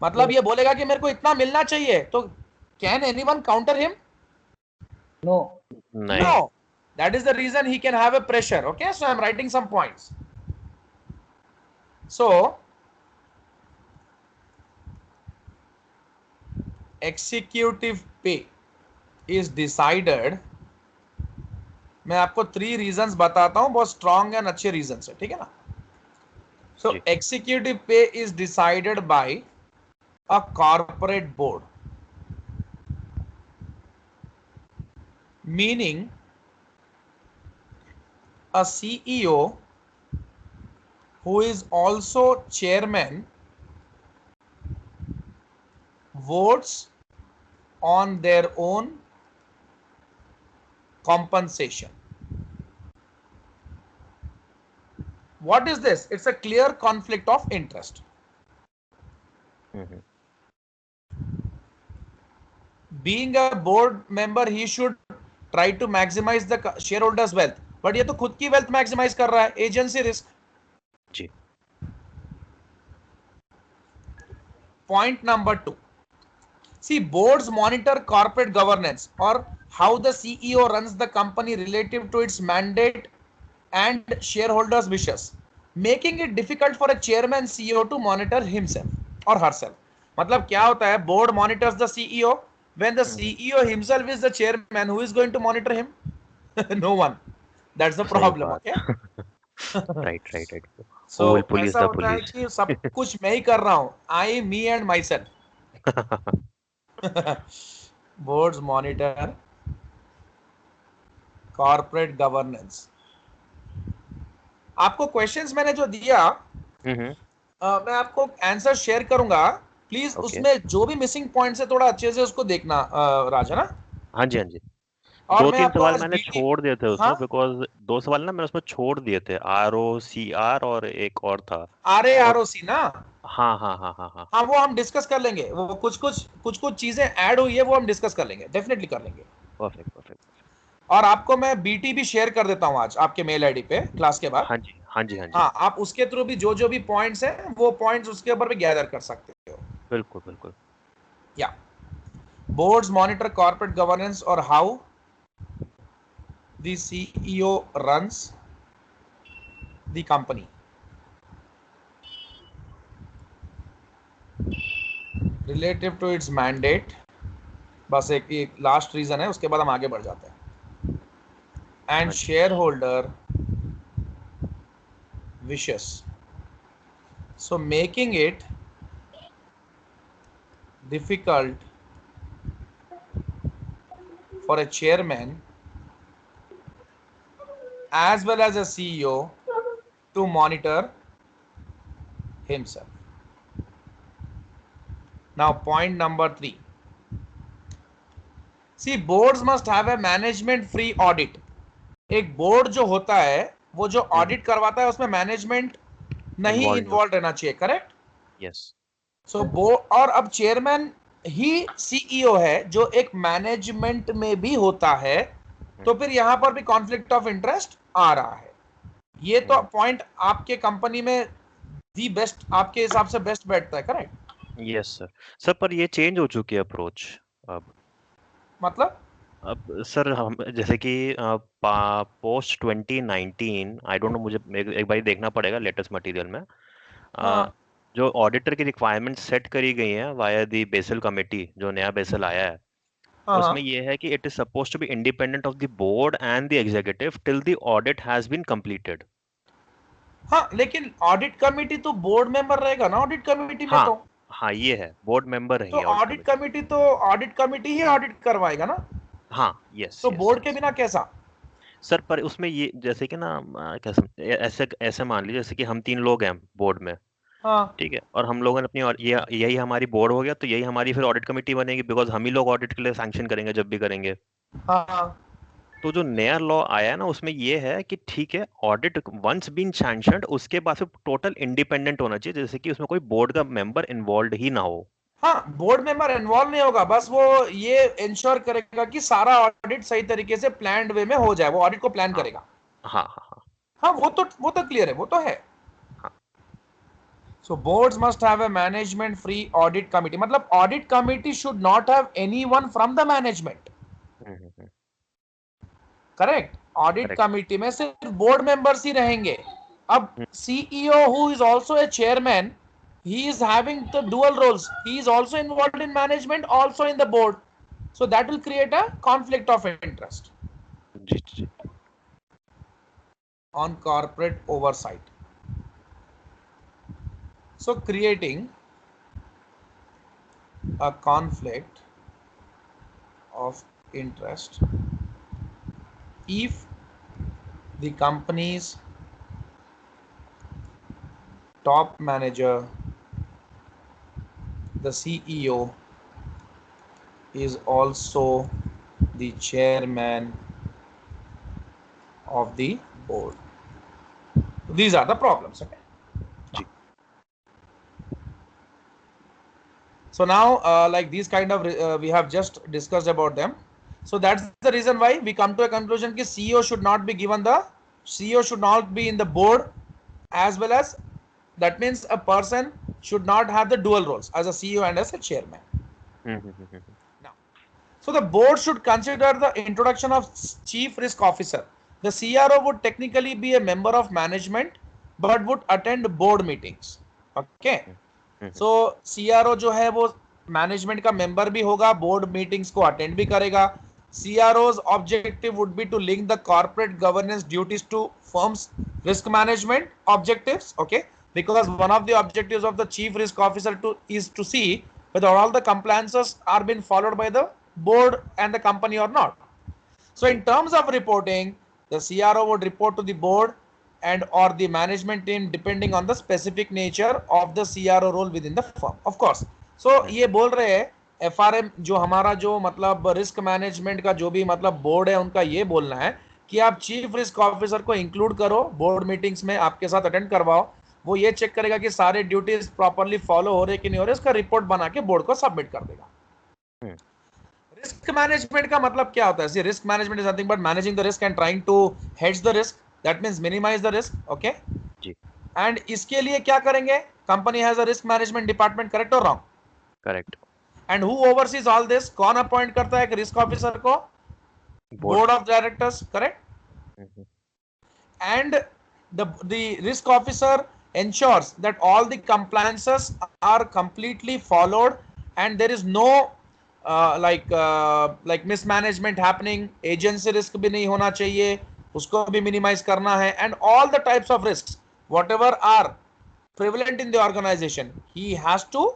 मतलब ये बोलेगा कि मेरे को इतना मिलना चाहिए, तो can anyone counter him? No. नहीं. No. That is the reason he can have a pressure. Okay, so I'm writing some points. So executive pay is decided, मैं आपको 3 रीजंस बताता हूं, बहुत स्ट्रॉन्ग एंड अच्छे रीजंस है, ठीक है ना. सो एक्सिक्यूटिव पे is decided bye a corporate board, meaning a CEO who is also chairman votes on their own compensation. What is this? It's a clear conflict of interest. Being a board member, he should try to maximize the shareholders' wealth. But ये तो खुद की wealth maximize कर रहा है, agency risk. Ji. Point number 2. See, boards monitor corporate governance or how the CEO runs the company relative to its mandate and shareholders' wishes, making it difficult for a chairman CEO to monitor himself or herself. मतलब क्या होता है? Board monitors the CEO. When the CEO himself is the chairman, who is going to monitor him? No one. That's the problem. Okay. Right. So Who will police ऐसा the होता है police? कि सब कुछ मैं ही कर रहा हूँ. I, me and myself. Boards monitor corporate governance. आपको क्वेश्चंस मैंने जो दिया, मैं आपको आंसर शेयर करूंगा. प्लीज उसमें जो भी मिसिंग पॉइंट्स है थोड़ा अच्छे से उसको देखना, राजा ना. हाँ जी. और 2-3 सवाल मैंने BT, छोड़ दिए थे उसमें, हाँ, बिकॉज 2 सवाल ना मैंने उसमें छोड़ दिए थे, ROCR और एक और था. RAROC ना. हाँ. वो हम डिस्कस कर लेंगे. वो कुछ चीजें ऐड हुई है, वो हम डिस्कस कर लेंगे, डेफिनेटली कर लेंगे. परफेक्ट. और आपको मैं BT भी शेयर कर देता हूँ आज आपके मेल आईडी पे क्लास के बाद. हाँ जी. हाँ, आप उसके थ्रू भी जो भी पॉइंट्स हैं वो पॉइंट्स उसके ऊपर भी गैदर कर सकते हो. बिल्कुल. या boards monitor corporate governance or how the CEO runs the company relative to its mandate. बस एक लास्ट रीजन है, उसके बाद हम आगे बढ़ जाते हैं. And shareholder wishes, so making it difficult for a chairman as well as a CEO to monitor himself. Now point number 3. See, boards must have a management free audit. एक बोर्ड जो होता है वो जो ऑडिट करवाता है उसमें मैनेजमेंट नहीं इन्वॉल्व रहना चाहिए. करेक्ट? यस. सो बोर्ड, और अब चेयरमैन ही सीईओ है जो एक मैनेजमेंट में भी होता है, तो फिर यहां पर भी कॉन्फ्लिक्ट ऑफ इंटरेस्ट आ रहा है. ये तो पॉइंट आपके कंपनी में दी बेस्ट, आपके हिसाब से बेस्ट बैठता है. करेक्ट? Yes sir. पर ये चेंज हो चुकी है अप्रोच अब. मतलब अब सर हम जैसे कि पोस्ट 2019, आई डोंट नो, मुझे एक बार देखना पड़ेगा लेटेस्ट मटेरियल में. जो ऑडिटर की रिक्वायरमेंट सेट करी गई है वाया दी बेसल कमेटी, जो नया बेसल आया है, उसमें ये है कि it is suppose to be independent of the board and the executive till the audit has been completed. हाँ, लेकिन ऑडिट कमेटी तो बोर्ड मेंबर रहेगा ना ऑडिट कमेटी में. तो हाँ ये है, बोर्ड मेंबर रहेंगे. तो ऑडिट कमेटी ही ऑडिट करवाएगा ना. हाँ. यस. तो बोर्ड के बिना कैसा? सर पर उसमें ये जैसे कि ना ऐसे मान लीजिए जैसे कि हम 3 लोग हैं बोर्ड में. हाँ. ठीक है, और हम लोगों ने अपनी, और ये यही हमारी बोर्ड हो गया, तो यही हमारी फिर ऑडिट कमेटी बनेगी, बिकॉज हम ही लोग ऑडिट के लिए सैंक्शन करेंगे जब भी करेंगे. हाँ. तो जो नया लॉ आया है ना, उसमें ये है कि ठीक है, ऑडिट वंस बीन सैंक्शनड, उसके बाद फिर टोटल इंडिपेंडेंट होना चाहिए, जैसे कि उसमें कोई बोर्ड का मेंबर इन्वॉल्व ही ना हो. हाँ, बोर्ड मेंबर इन्वॉल्व नहीं होगा, बस वो ये इंश्योर करेगा कि सारा ऑडिट सही तरीके से प्लान्ड वे में हो जाए. वो ऑडिट को प्लान करेगा. हाँ हाँ हाँ हाँ वो तो क्लियर है, वो तो है. हाँ. So boards must have a management free audit committee. मतलब audit committee should not have anyone from the management. Hmm. Correct. Audit correct. Committee में सिर्फ बोर्ड मेंबर्स ही रहेंगे. अब CEO who is also a chairman, he is having the dual roles. He is also involved in management, also in the board. So that will create a conflict of interest जी जी. on corporate oversight. So creating a conflict of interest if the company's top manager, the CEO, is also the chairman of the board. These are the problems. Okay. जी. So now, like these kind of we have just discussed about them. So that's the reason why we come to a conclusion that CEO should not be given the CEO should not be in the board, as well as that means a person should not have the dual roles as a CEO and as a chairman. Now, so the board should consider the introduction of chief risk officer. The CRO would technically be a member of management but would attend board meetings. Okay. So CRO जो है वो मैनेजमेंट का मेंबर भी होगा, बोर्ड मीटिंग्स को अटेंड भी करेगा. CRO's objective would be to link the corporate governance duties to firm's risk management objectives. Okay, because one of the objectives of the chief risk officer is to see whether all the compliances are being followed by the board and the company or not. So in terms of reporting, the CRO would report to the board and or the management team depending on the specific nature of the CRO role within the firm. Of course. So ये बोल रहे हैं FRM जो हमारा जो मतलब रिस्क मैनेजमेंट का जो भी मतलब बोर्ड है, उनका ये बोलना है कि आप चीफ रिस्क ऑफिसर को इंक्लूड करो बोर्ड मीटिंग्स में, आपके साथ अटेंड करवाओ. वो ये चेक करेगा कि सारे ड्यूटीज प्रॉपरली फॉलो हो रहे कि नहीं हो रहे, उसका रिपोर्ट बना के बोर्ड को सबमिट कर देगा. रिस्क मैनेजमेंट का मतलब क्या होता है? Risk management is nothing but managing the risk and trying to hedge the risk. That means minimise the risk. Okay. जी. एंड इसके लिए क्या करेंगे? Company has a risk management department. Correct और wrong? Correct. And who oversees all this? कौन अपॉइंट करता है एक रिस्क ऑफिसर को? Board of directors. Correct. And the risk officer ensures that all the compliances are completely followed and there is no like mismanagement happening. Agency risk भी नहीं होना चाहिए, उसको भी मिनिमाइज करना है. And all the types of risk whatever are prevalent in the organization, he has to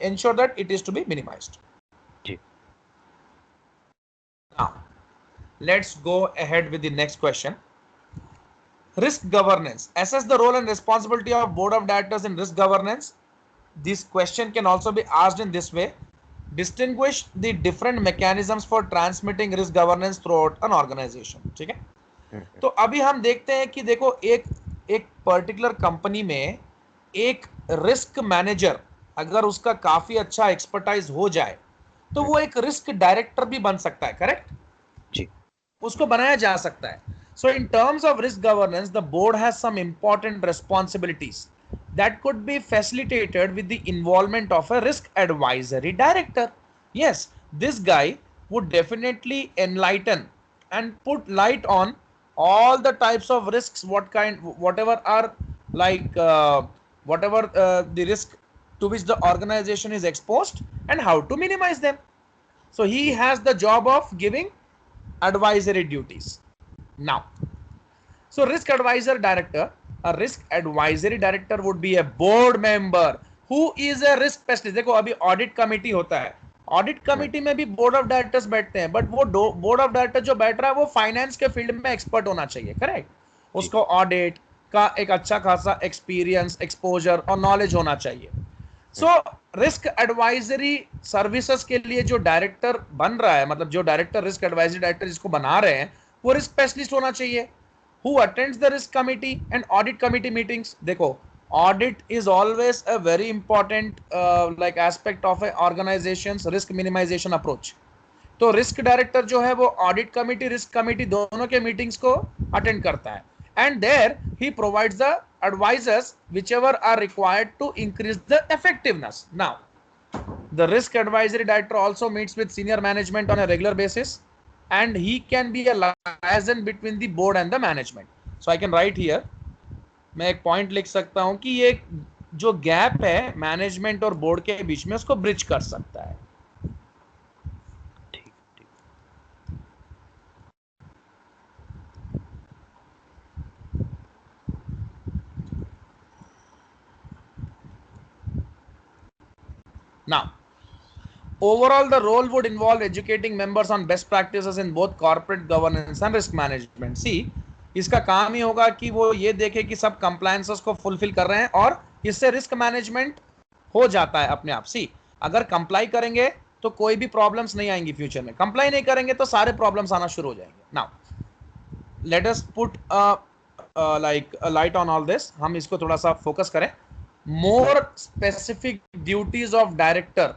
ensure that it is to be minimized. जी. Now let's go ahead with the next question. Risk governance. Assess the role and responsibility of board of directors in risk governance. This question can also be asked in this way. Distinguish the different mechanisms for transmitting risk governance throughout an organization. ठीक है. तो अभी हम देखते हैं कि देखो एक पर्टिकुलर कंपनी में एक रिस्क मैनेजर अगर उसका काफी अच्छा एक्सपर्टाइज हो जाए तो वो एक रिस्क डायरेक्टर भी बन सकता है. करेक्ट. जी. उसको बनाया जा सकता है. So in terms of risk governance, the board has some important responsibilities that could be facilitated with the involvement of a risk advisory director. Yes, this guy would definitely enlighten and put light on all the types of risks, whatever are like whatever the risk to which the organization is exposed and how to minimize them. So he has the job of giving advisory duties. Now, so risk advisor director, a risk advisory director would be a board member who is a risk specialist. देखो अभी ऑडिट कमेटी होता है, ऑडिट कमेटी में भी बोर्ड ऑफ डायरेक्टर्स बैठते हैं, बट वो बोर्ड ऑफ डायरेक्टर जो बैठ रहा है वो फाइनेंस के फील्ड में एक्सपर्ट होना चाहिए. करेक्ट. उसको ऑडिट का एक अच्छा खासा एक्सपीरियंस, एक्सपोजर और नॉलेज होना चाहिए. सो रिस्क एडवाइजरी सर्विसेज के लिए जो डायरेक्टर बन रहा है, मतलब जो डायरेक्टर रिस्क एडवाइजरी डायरेक्टर जिसको बना रहे हैं, वो रिस्क स्पेशलिस्ट होना चाहिए who attends the risk committee and audit committee meetings. देखो audit is always a very important like aspect of a organization's risk minimization approach. तो रिस्क डायरेक्टर जो है वो ऑडिट कमिटी, रिस्क कमिटी दोनों के मीटिंग्स को अटेंड करता है, and there he provides the advisors whichever are required to increase the effectiveness. Now the risk advisory director also meets with senior management on a regular basis, and he can be a liaison between the board and the management. So I can write here, मैं एक पॉइंट लिख सकता हूं कि ये जो गैप है मैनेजमेंट और बोर्ड के बीच में उसको ब्रिज कर सकता है. Now overall the role would involve educating members on best practices in both corporate governance and risk management. See, इसका काम ही होगा कि वो ये देखे कि सब कंप्लायंसेस को फुलफिल कर रहे हैं और इससे रिस्क मैनेजमेंट हो जाता है अपने आप. सी, अगर कंप्लाई करेंगे तो कोई भी प्रॉब्लम्स नहीं आएंगी फ्यूचर में, कंप्लाई नहीं करेंगे तो सारे प्रॉब्लम्स आना शुरू हो जाएंगे. Now let us put like light on all this. हम इसको थोड़ा सा फोकस करें. More specific duties of director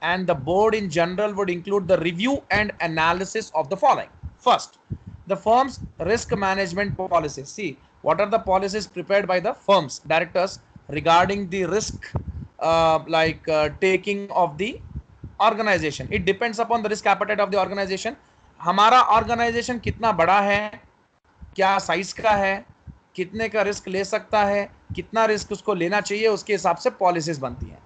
and the board in general would include the review and analysis of the following. First, the firm's risk management policies. See, what are the policies prepared by the firm's directors regarding the risk taking of the organization. It depends upon the risk appetite of the organization. हमारा organization कितना बड़ा है, क्या साइज का है, कितने का रिस्क ले सकता है, कितना रिस्क उसको लेना चाहिए, उसके हिसाब से पॉलिसीज बनती हैं.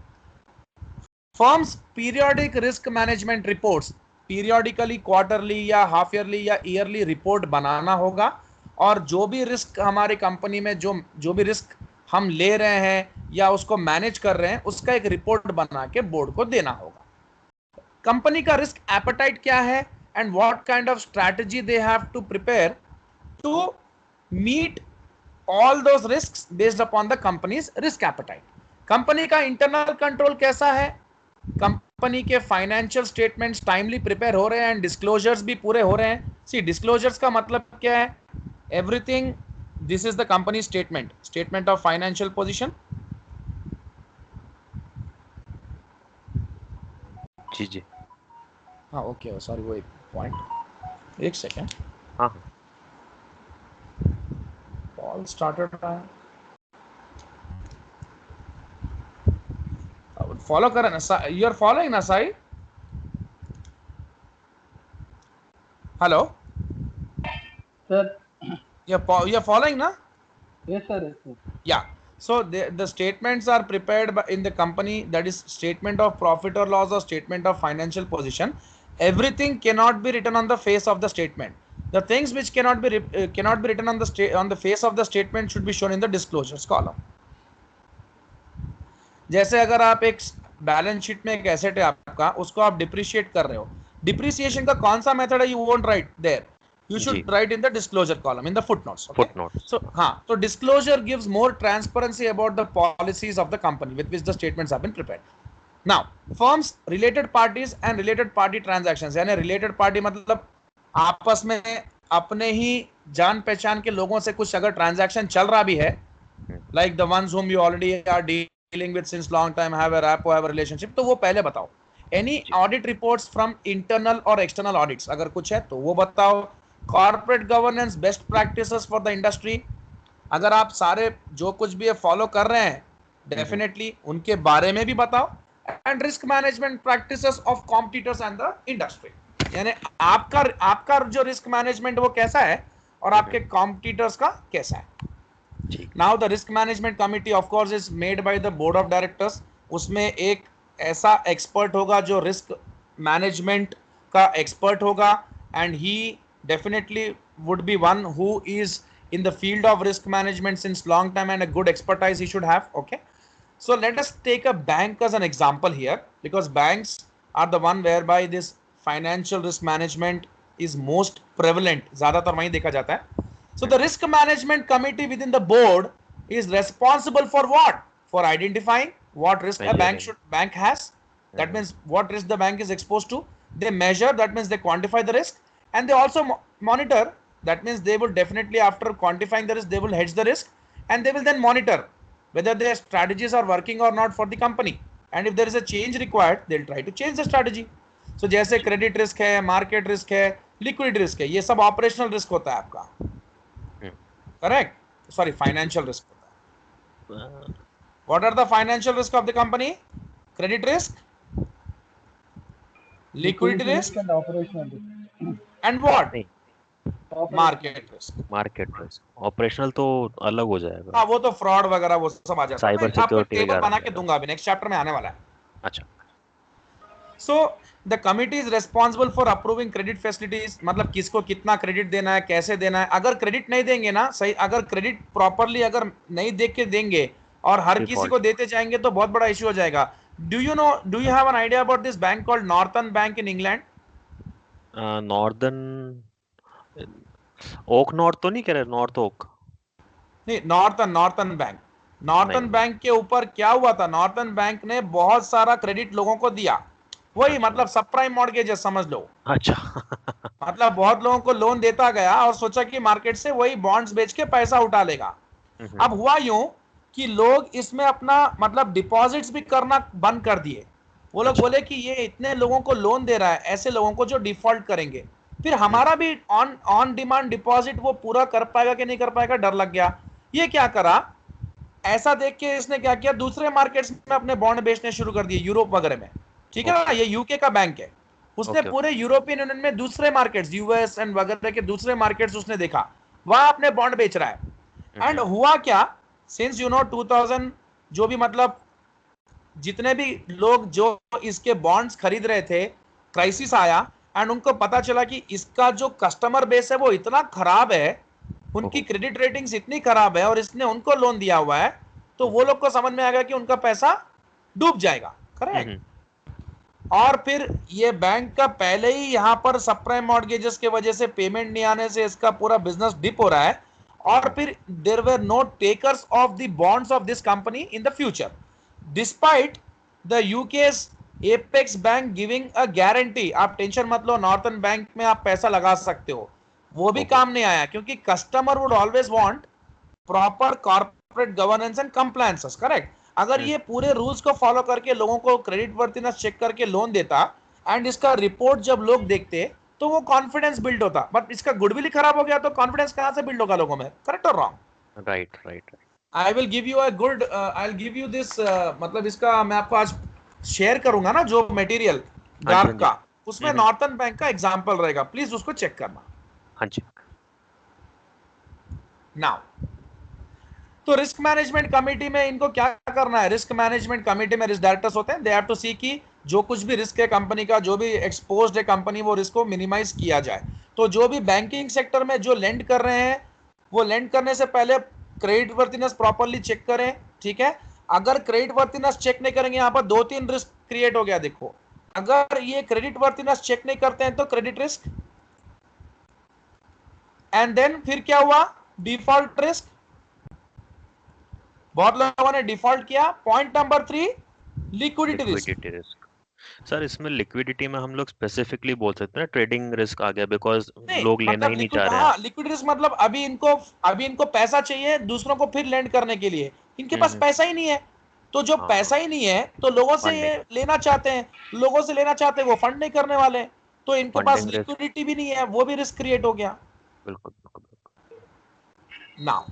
Firms periodic risk management reports, periodically quarterly या हाफ ईयरली या ईयरली रिपोर्ट बनाना होगा, और जो भी रिस्क हमारी कंपनी में जो भी रिस्क हम ले रहे हैं या उसको मैनेज कर रहे हैं उसका एक रिपोर्ट बना के बोर्ड को देना होगा. कंपनी का रिस्क एपेटाइट क्या है and what kind of strategy they have to prepare to meet all those risks based upon the company's risk appetite. Company का इंटरनल कंट्रोल कैसा है, कंपनी के फाइनेंशियल स्टेटमेंट्स टाइमली प्रिपेयर हो रहे हैं एंड डिस्क्लोजर्स भी पूरे हो रहे हैं. सी, डिस्क्लोजर्स का मतलब क्या है, everything, this is the company statement of financial position. जी जी, हाँ ओके, सॉरी वो एक पॉइंट, एक सेकेंड. हाँ कॉल स्टार्टेड. फॉलो करें ना, यू आर फॉलोइंग ना Sai? Hello sir. you are following na? Yes sir, yes sir. Yeah, so the statements are prepared by, in the company, that is statement of profit or loss or statement of financial position. Everything cannot be written on the face of the statement. The things which cannot be written on the face of the statement should be shown in the disclosures column. जैसे अगर आप एक बैलेंस शीट में एक एसेट है आपका, उसको आप डिप्रिशिएट कर रहे हो, डिप्रिसिएशन का कौन सा मेथड है, you won't write there, you should write in the disclosure column, in the footnotes. Okay? Footnotes. So so disclosure gives more transparency about the policies of the company with which the statements have been prepared. Now firms, related parties and related party transactions, यानी related party मतलब आपस में अपने ही जान पहचान के लोगों से कुछ अगर ट्रांजैक्शन चल रहा भी है, like the ones whom you already are dealing with since long time, have a rapport, have a relationship, तो वो पहले बताओ. Any audit reports from internal or external audits अगर कुछ है तो वो बताओ. Corporate governance, best practices for the industry, अगर आप सारे जो कुछ भी फॉलो कर रहे हैं डेफिनेटली उनके बारे में भी बताओ. And risk management practices of competitors and the industry, यानी आपका जो रिस्क मैनेजमेंट वो कैसा है और आपके कॉम्पिटिटर्स का कैसा है. Now the risk management committee of course is made by the board of directors. उसमें एक ऐसा एक्सपर्ट होगा जो रिस्क मैनेजमेंट का एक्सपर्ट होगा, and he definitely would be one who is in the field of risk management since long time, and a good expertise he should have. Okay, so let us take a bank as an example here, because banks are the one whereby this financial risk management is most prevalent, zyadatar wahi dekha jata hai. So the risk management committee within the board is responsible for what? For identifying what risk a bank has, that means what risk the bank is exposed to. They measure, that means they quantify the risk, and they also monitor, that means they will definitely, after quantifying the risk, they will hedge the risk, and they will then monitor whether their strategies are working or not for the company, and if there is a change required, they'll try to change the strategy. सो जैसे क्रेडिट रिस्क है, मार्केट रिस्क है, लिक्विडिटी रिस्क है, ये सब ऑपरेशनल रिस्क होता है आपका, करेक्ट, सॉरी फाइनेंशियल रिस्क होता है। What are the financial risk of the company? Credit risk, liquidity risk and operational risk. and what? Operational. Market risk. Market risk, operational तो अलग हो जाएगा। हाँ वो तो फ्रॉड वगैरह वो सब आ जाता है। साइबर मैं आपको सिक्योरिटी टेबल वगैरह बना के दूंगा, अभी नेक्स्ट चैप्टर में आने वाला है। अच्छा। So the committee is responsible for approving credit facilities, मतलब किसको कितना क्रेडिट देना है, कैसे देना है। अगर क्रेडिट नहीं देंगे ना सही, अगर क्रेडिट प्रॉपरली अगर नहीं देख के देंगे और हर किसी को देते जाएंगे तो बहुत बड़ा इश्यू हो जाएगा। Do you have an idea about this bank called Northern Bank in England? Northern Oak North तो नहीं कह रहे? नॉर्थ ओक नहीं, नॉर्थर्न बैंक। नॉर्थर्न बैंक के ऊपर क्या हुआ था, नॉर्थर्न बैंक ने बहुत सारा क्रेडिट लोगों को दिया, वही मतलब सबप्राइम मॉर्गेजेस समझ लो। अच्छा। मतलब बहुत लोगों को लोन देता गया और सोचा कि मार्केट से वही बॉन्ड्स बेच के पैसा उठा लेगा। अब हुआ यूं कि लोग इसमें अपना मतलब डिपॉजिट्स भी करना बंद कर दिए। वो लोग बोले कि ये इतने लोगों को लोन दे रहा है, ऐसे लोगों को जो डिफॉल्ट करेंगे, फिर हमारा भी ऑन डिमांड डिपॉजिट वो पूरा कर पाएगा कि नहीं कर पाएगा, डर लग गया। ये क्या करा, ऐसा देख के इसने क्या किया, दूसरे मार्केट्स में अपने बॉन्ड बेचने शुरू कर दिए, यूरोप वगैरह में, ठीक है ना। ये यूके का बैंक है, उसने पूरे यूरोपियन यूनियन में दूसरे मार्केट्स, यूएस एंड वगैरह के दूसरे मार्केट्स उसने देखा, वहां अपने बॉन्ड बेच रहा है। एंड हुआ क्या, सिंस 2000 जो भी मतलब जितने भी लोग जो इसके बॉन्ड्स खरीद रहे थे, क्राइसिस आया एंड उनको पता चला कि इसका जो कस्टमर बेस है वो इतना खराब है, उनकी क्रेडिट रेटिंग्स इतनी खराब है और इसने उनको लोन दिया हुआ है, तो वो लोग को समझ में आ गया कि उनका पैसा डूब जाएगा, करेक्ट। और फिर ये बैंक का पहले ही यहां पर सबप्राइम मॉर्गेजेस के वजह से पेमेंट नहीं आने से इसका पूरा बिजनेस डिप हो रहा है। और फिर there were no takers of the bonds of this company in the future, despite the UK's apex bank giving a guarantee. आप टेंशन मत लो, नॉर्थर्न बैंक में आप पैसा लगा सकते हो, वो भी काम नहीं आया, क्योंकि customer would always want proper corporate governance and compliances, correct. अगर ये पूरे रूल्स को फॉलो करके लोगों को क्रेडिट वर्थिनेस चेक करके लोन देता एंड इसका रिपोर्ट जब लोग देखते तो वो कॉन्फिडेंस बिल्ड होता, बट इसका गुडविल ही खराब हो गया तो कॉन्फिडेंस कहां से बिल्ड होगा लोगों में, करेक्ट और wrong? Right. I will give you a good, I will give you this, मतलब इसका मैं आपको आज शेयर करूंगा ना जो मटेरियल गार्प का, उसमें नॉर्थर्न बैंक का एग्जांपल रहेगा, प्लीज उसको चेक करना। हाँ जी। नाउ तो रिस्क मैनेजमेंट कमेटी में इनको क्या करना है, रिस्क मैनेजमेंट कमेटी में रिस्क डायरेक्टर्स होते हैं, दे हैव टू सी कि जो कुछ भी रिस्क है कंपनी का, जो भी एक्सपोज्ड है कंपनी, वो रिस्क को मिनिमाइज किया जाए। तो जो भी बैंकिंग सेक्टर में जो लेंड कर रहे हैं, वो लेंड करने से पहले क्रेडिट वर्थिनेस प्रॉपर्ली चेक करें, ठीक है। अगर क्रेडिट वर्थिनेस चेक नहीं करेंगे, यहाँ पर 2-3 रिस्क क्रिएट हो गया। देखो, अगर ये क्रेडिट वर्थिनेस चेक नहीं करते हैं तो क्रेडिट रिस्क, एंड देन फिर क्या हुआ, डिफॉल्ट रिस्क, बहुत लोगों ने डिफॉल्ट किया। Point number 3, liquidity risk. Sir इसमें लिक्विडिटी में हम लोग स्पेसिफिकली बोल सकते हैं ट्रेडिंग रिस्क आ गया, बिकॉज लोग लेना ही नहीं चाह रहे हैं। लिक्विड रिस्क मतलब अभी इनको पैसा चाहिए दूसरों को फिर लेंड करने के लिए, इनके पास पैसा ही नहीं है। तो जो पैसा ही नहीं है तो लोगों से ये लेना चाहते हैं, वो फंड नहीं करने वाले, तो इनके पास लिक्विडिटी भी नहीं है, वो भी रिस्क क्रिएट हो गया। बिल्कुल। नाउ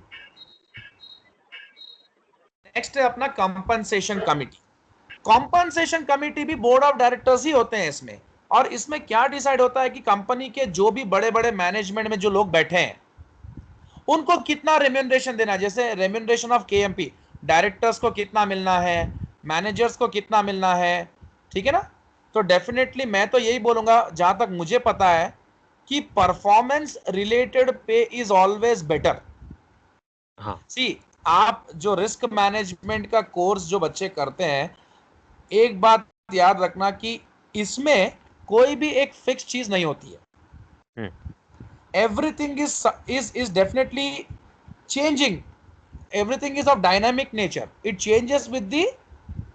नेक्स्ट है अपना कंपनसेशन कमिटी। कंपनसेशन कमिटी भी बोर्ड ऑफ डायरेक्टर्स ही होते हैं इसमें, और इसमें क्या डिसाइड होता है कि कंपनी के जो भी बड़े बड़े मैनेजमेंट में जो लोग बैठे हैं उनको कितना रेम्यूनरेशन देना है। जैसे रेम्यूनरेशन ऑफ केएमपी, डायरेक्टर्स को कितना मिलना है, मैनेजर्स को कितना मिलना है, ठीक है ना। तो डेफिनेटली मैं तो यही बोलूंगा, जहां तक मुझे पता है, कि परफॉर्मेंस रिलेटेड पे इज ऑलवेज बेटर। सी, आप जो रिस्क मैनेजमेंट का कोर्स जो बच्चे करते हैं, एक बात याद रखना कि इसमें कोई भी एक फिक्स चीज नहीं होती है। Everything is definitely changing, everything is of dynamic nature, it changes with the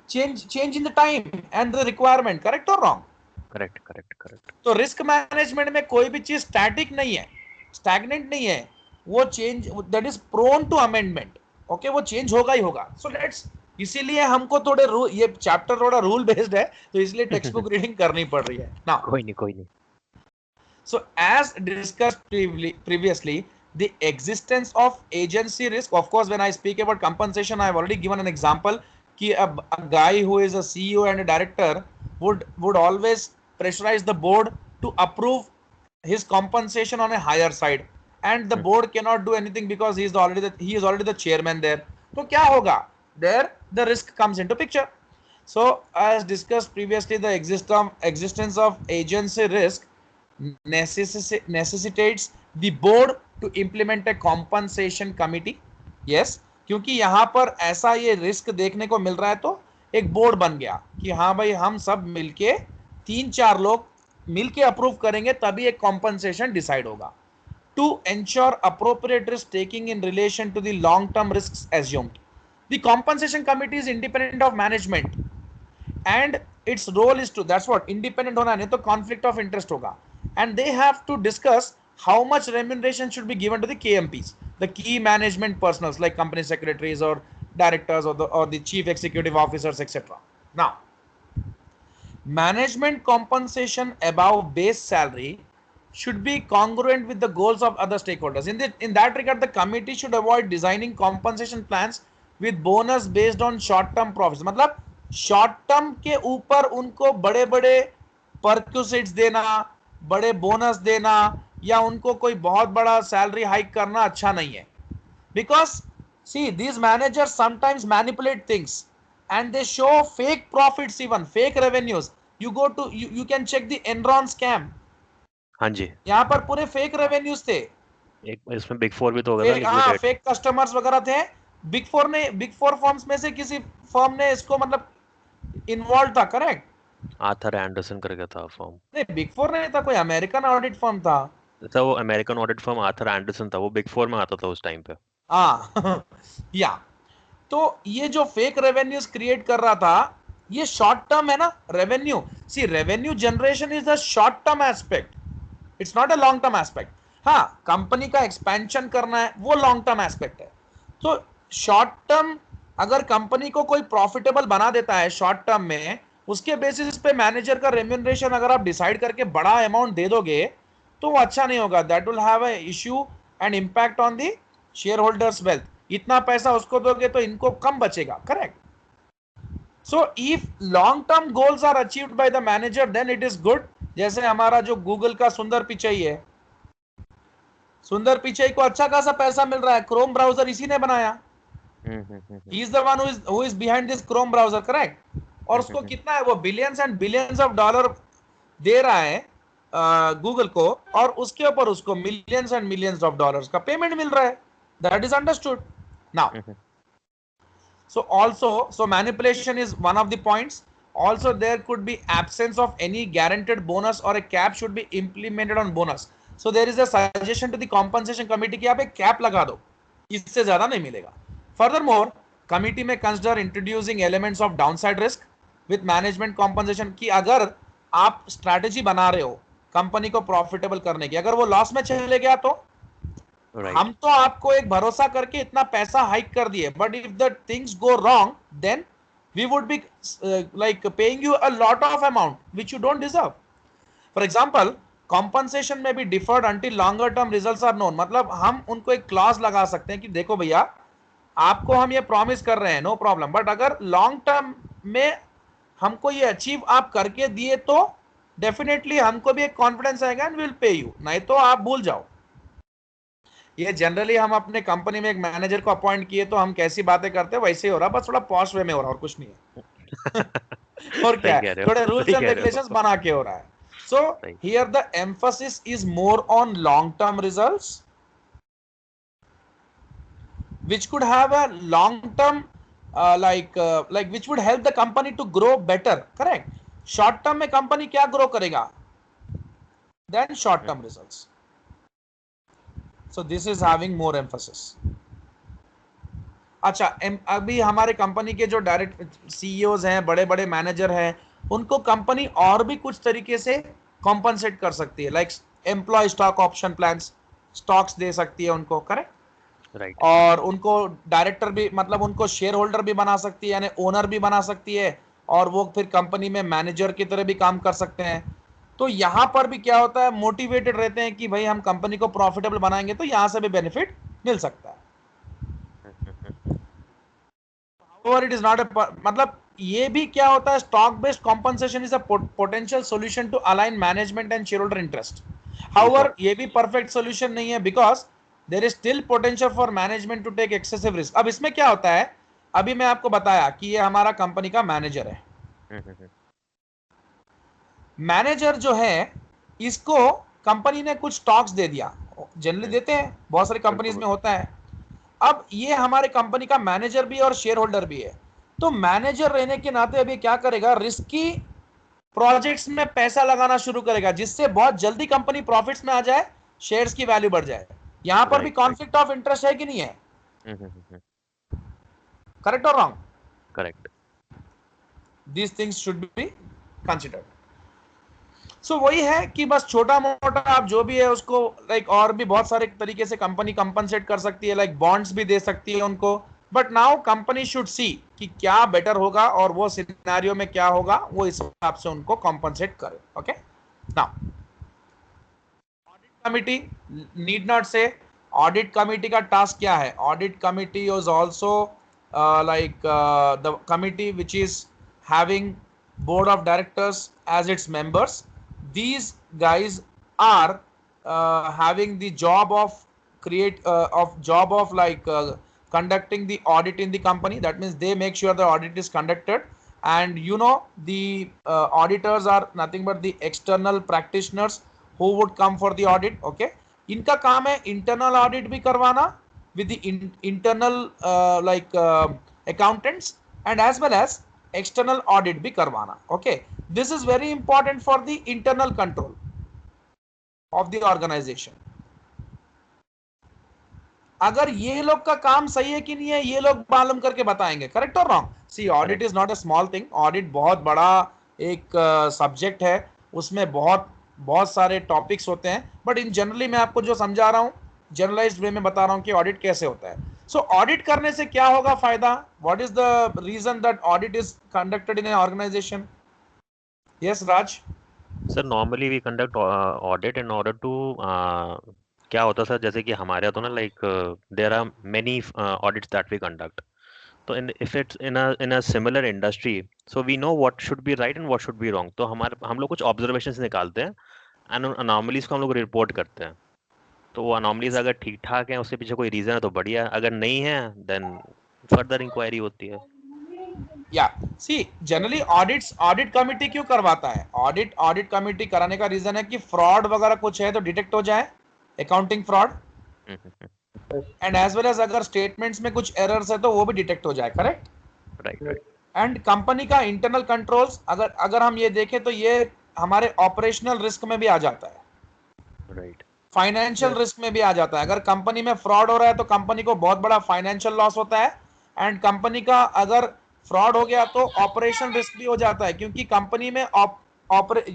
change in the time and the requirement, correct और रॉन्ग? करेक्ट। तो रिस्क मैनेजमेंट में कोई भी चीज स्टैटिक नहीं है, स्टैग्नेंट नहीं है, वो change, that is prone to amendment, okay, वो चेंज होगा ही होगा। सो लेट्स इसीलिए हमको थोड़े ये चैप्टर थोड़ा रूल बेस्ड है, तो इसलिए टेक्स्ट बुक रीडिंग करनी पड़ रही है ना। कोई नहीं। So as discussed previously, the existence of agency risk, of course, when I speak about compensation, I have already given an example कि a guy who is a CEO and a director would always pressurize the board to approve his compensation on a higher side, and the board cannot do anything because he is already the chairman there. तो क्या होगा? There the risk comes into picture. So as discussed previously, the existence of agency risk necessitates the board to implement a compensation committee. Yes, क्योंकि यहां पर ऐसा ये रिस्क देखने को मिल रहा है, तो एक बोर्ड बन गया कि हाँ भाई हम सब मिलके 3-4 लोग मिलके अप्रूव करेंगे तभी एक कॉम्पनसेशन डिसाइड होगा. To ensure appropriate risk taking in relation to the long term risks assumed, the compensation committee is independent of management and its role is to, that's what, independent होना नहीं तो conflict of interest होगा, and they have to discuss how much remuneration should be given to the KMPs, the key management personnel like company secretaries or directors or the chief executive officers, etc. Now, management compensation above base salary should be congruent with the goals of other stakeholders. In that regard, the committee should avoid designing compensation plans with bonus based on short term profits. मतलब शॉर्ट टर्म के ऊपर उनको बड़े बड़े परक्यूसिट्स देना, बड़े बोनस देना, या उनको कोई बहुत बड़ा सैलरी हाइक करना अच्छा नहीं है. Because see these managers sometimes manipulate things and they show fake profits, even fake revenues. You can check the Enron scam. हाँ जी, यहाँ पर पूरे फेक रेवेन्यूज थे. एक इसमें बिग फोर भी तो होगा ना, हाँ, फेक कस्टमर्स वगैरह थे. बिग फोर फर्म्स में से किसी फर्म ने इसको मतलब इन्वॉल्व था, करेक्ट? आर्थर एंडरसन करके था फर्म. नहीं, बिग फोर नहीं था, कोई अमेरिकन ऑडिट फर्म था. तो वो American audit firm Arthur Andersen था, वो बिग फोर में आता था उस टाइम पे. हाँ या तो ये जो फेक रेवेन्यूज क्रिएट कर रहा था, ये शॉर्ट टर्म है ना revenue. See revenue generation is the short term aspect, it's not a long term aspect. हाँ, कंपनी का एक्सपेंशन करना है, वो लॉन्ग टर्म एस्पेक्ट है. तो शॉर्ट टर्म अगर कंपनी को कोई प्रॉफिटेबल बना देता है शॉर्ट टर्म में, उसके बेसिस पे मैनेजर का रेम्यूनरेशन अगर आप डिसाइड करके बड़ा अमाउंट दे दोगे तो वो अच्छा नहीं होगा. That will have a issue and impact on the share holders wealth. इतना पैसा उसको दोगे तो इनको कम बचेगा, correct? So if long term goals are achieved by the manager then it is good. जैसे हमारा जो गूगल का सुंदर पिचई है, सुंदर पिचई को अच्छा खासा पैसा मिल रहा है, क्रोम ब्राउजर इसी ने बनाया. He is the one who is behind this Chrome browser, correct? और उसको कितना है, वो billions and billions of dollar दे रहा है गूगल को, और उसके ऊपर उसको millions and millions of dollars का पेमेंट मिल रहा है. That is understood now. So also, so manipulation is one of the points. Also, there could be absence of any guaranteed bonus or a cap should be implemented on bonus. So there is a suggestion to the compensation committee कि आप एक cap लगा दो, इससे ज्यादा नहीं मिलेगा. Furthermore, committee may consider introducing elements of downside risk with management compensation कि अगर आप strategy बना रहे हो कंपनी को प्रॉफिटेबल करने की, अगर वो लॉस में चले गया तो Right. हम तो आपको एक भरोसा करके इतना पैसा हाइक कर दिए, but if the things go wrong then we would be like paying you a lot of amount which you don't deserve. For example, compensation में be deferred until longer term results are known. मतलब हम उनको एक क्लॉज लगा सकते हैं कि देखो भैया, आपको हम ये प्रॉमिस कर रहे हैं, नो प्रॉब्लम, बट अगर लॉन्ग टर्म में हमको ये अचीव आप करके दिए तो डेफिनेटली हमको भी एक कॉन्फिडेंस आएगा एंड विल पे यू, नहीं तो आप भूल जाओ. ये जनरली हम अपने कंपनी में एक मैनेजर को अपॉइंट किए तो हम कैसी बातें करते हैं वैसे ही हो रहा, बस थोड़ा पॉश वे में हो रहा, और कुछ नहीं है. और क्या है, थोड़े रूल्स एंड रेगुलेशंस बना के हो रहा है. So here the emphasis is more on long term results which could have a long term like which would help the company to grow better, correct? Short term में कंपनी क्या ग्रो करेगा then short term results. So this is having more emphasis. अच्छा, अभी हमारे कंपनी के जो डायरेक्ट सीईओज हैं, बड़े बड़े मैनेजर हैं, उनको कंपनी और भी कुछ तरीके से कॉम्पनसेट कर सकती है, like employ stock option plans, stocks दे सकती है उनको, करेक्ट? राइट और उनको डायरेक्टर भी, मतलब उनको शेयर होल्डर भी बना सकती है, यानी ओनर भी बना सकती है, और वो फिर कंपनी में मैनेजर की तरह भी काम कर सकते हैं। तो यहां पर भी क्या होता है, मोटिवेटेड रहते हैं कि भाई हम कंपनी को प्रॉफिटेबल बनाएंगे, तो यहां से भी बेनिफिट मिल सकता है। However, it is not a मतलब ये भी क्या होता है, stock based compensation is a potential solution to align management and share holder interest. However ये भी परफेक्ट सॉल्यूशन नहीं है, because there is still potential for management to take excessive risk. अब इसमें क्या होता है, अभी मैं आपको बताया कि ये हमारा कंपनी का मैनेजर है। मैनेजर जो है, इसको कंपनी ने कुछ स्टॉक्स दे दिया, जनरली देते हैं, बहुत सारी कंपनीज में होता है। अब ये हमारे कंपनी का मैनेजर भी और शेयर होल्डर भी है, तो मैनेजर रहने के नाते अभी क्या करेगा, रिस्की प्रोजेक्ट्स में पैसा लगाना शुरू करेगा, जिससे बहुत जल्दी कंपनी प्रॉफिट्स में आ जाए, शेयर्स की वैल्यू बढ़ जाए। यहां पर भी कॉन्फ्लिक्ट ऑफ इंटरेस्ट है कि नहीं है? करेक्ट और wrong? Correct. These things should be considered. So वही है कि बस छोटा मोटा आप जो भी है उसको लाइक, और भी बहुत सारे तरीके से कंपनी कंपनसेट कर सकती है, लाइक बॉन्ड्स भी दे सकती है उनको, but now company should see कि क्या बेटर होगा और वो सिनेरियो में क्या होगा, वो इस हिसाब से उनको कंपनसेट करे। Okay, now audit committee, need not से ऑडिट कमिटी का टास्क क्या है। Audit committee is also like the committee which is having board of directors as its members. These guys are having the job of conducting the audit in the company. That means they make sure the audit is conducted, and you know the auditors are nothing but the external practitioners who would come for the audit. Okay, इनका काम है internal audit भी करवाना with the internal accountants, and as well as external audit भी करवाना। Okay, this is very important for the internal control of the organisation. अगर ये लोग का काम सही है कि नहीं है, ये लोग मालूम करके बताएंगे, करेक्ट और wrong. See, audit is not a small thing, audit बहुत बड़ा एक सब्जेक्ट है, उसमें बहुत बहुत सारे टॉपिक्स होते हैं, बट इन जनरली मैं आपको जो समझा रहा हूं, जनरलाइज्ड वे में बता रहा हूं कि ऑडिट कैसे होता है। सो ऑडिट करने से क्या होगा फायदा, what is the reason that audit is conducted in an organisation? Yes Raj. Sir normally we conduct audit in order to, क्या होता है सर, जैसे कि हमारे यहाँ तो ना like there are many audits that we conduct, तो if it's in a similar industry, so we know what should be right and what should be wrong, तो हम लोग कुछ ऑब्जर्वेशंस निकालते हैं एंड उन अनॉमलीज को हम लोग रिपोर्ट करते हैं। तो वो अनॉमलीज अगर ठीक ठाक है, उसके पीछे कोई रीजन है तो बढ़िया, अगर नहीं है देन फर्दर इंक्वायरी होती है। या सी, जनरली ऑडिट कमिटी क्यों करवाता है, ऑडिट कमिटी कराने का रीजन है कि फ्रॉड वगैरह कुछ है तो डिटेक्ट हो जाए, accounting fraud, and as well as अगर स्टेटमेंट्स में कुछ एरर्स है तो वो भी डिटेक्ट हो जाए, करेक्ट? राइट। एंड कंपनी का इंटरनल कंट्रोल्स, अगर हम ये देखें तो ये हमारे ऑपरेशनल रिस्क में भी आ जाता है, राइट। फाइनेंशियल रिस्क में भी आ जाता है। अगर कंपनी में फ्रॉड हो रहा है तो कंपनी को बहुत बड़ा फाइनेंशियल लॉस होता है, एंड कंपनी का अगर फ्रॉड हो गया तो ऑपरेशन रिस्क भी हो जाता है, क्योंकि कंपनी में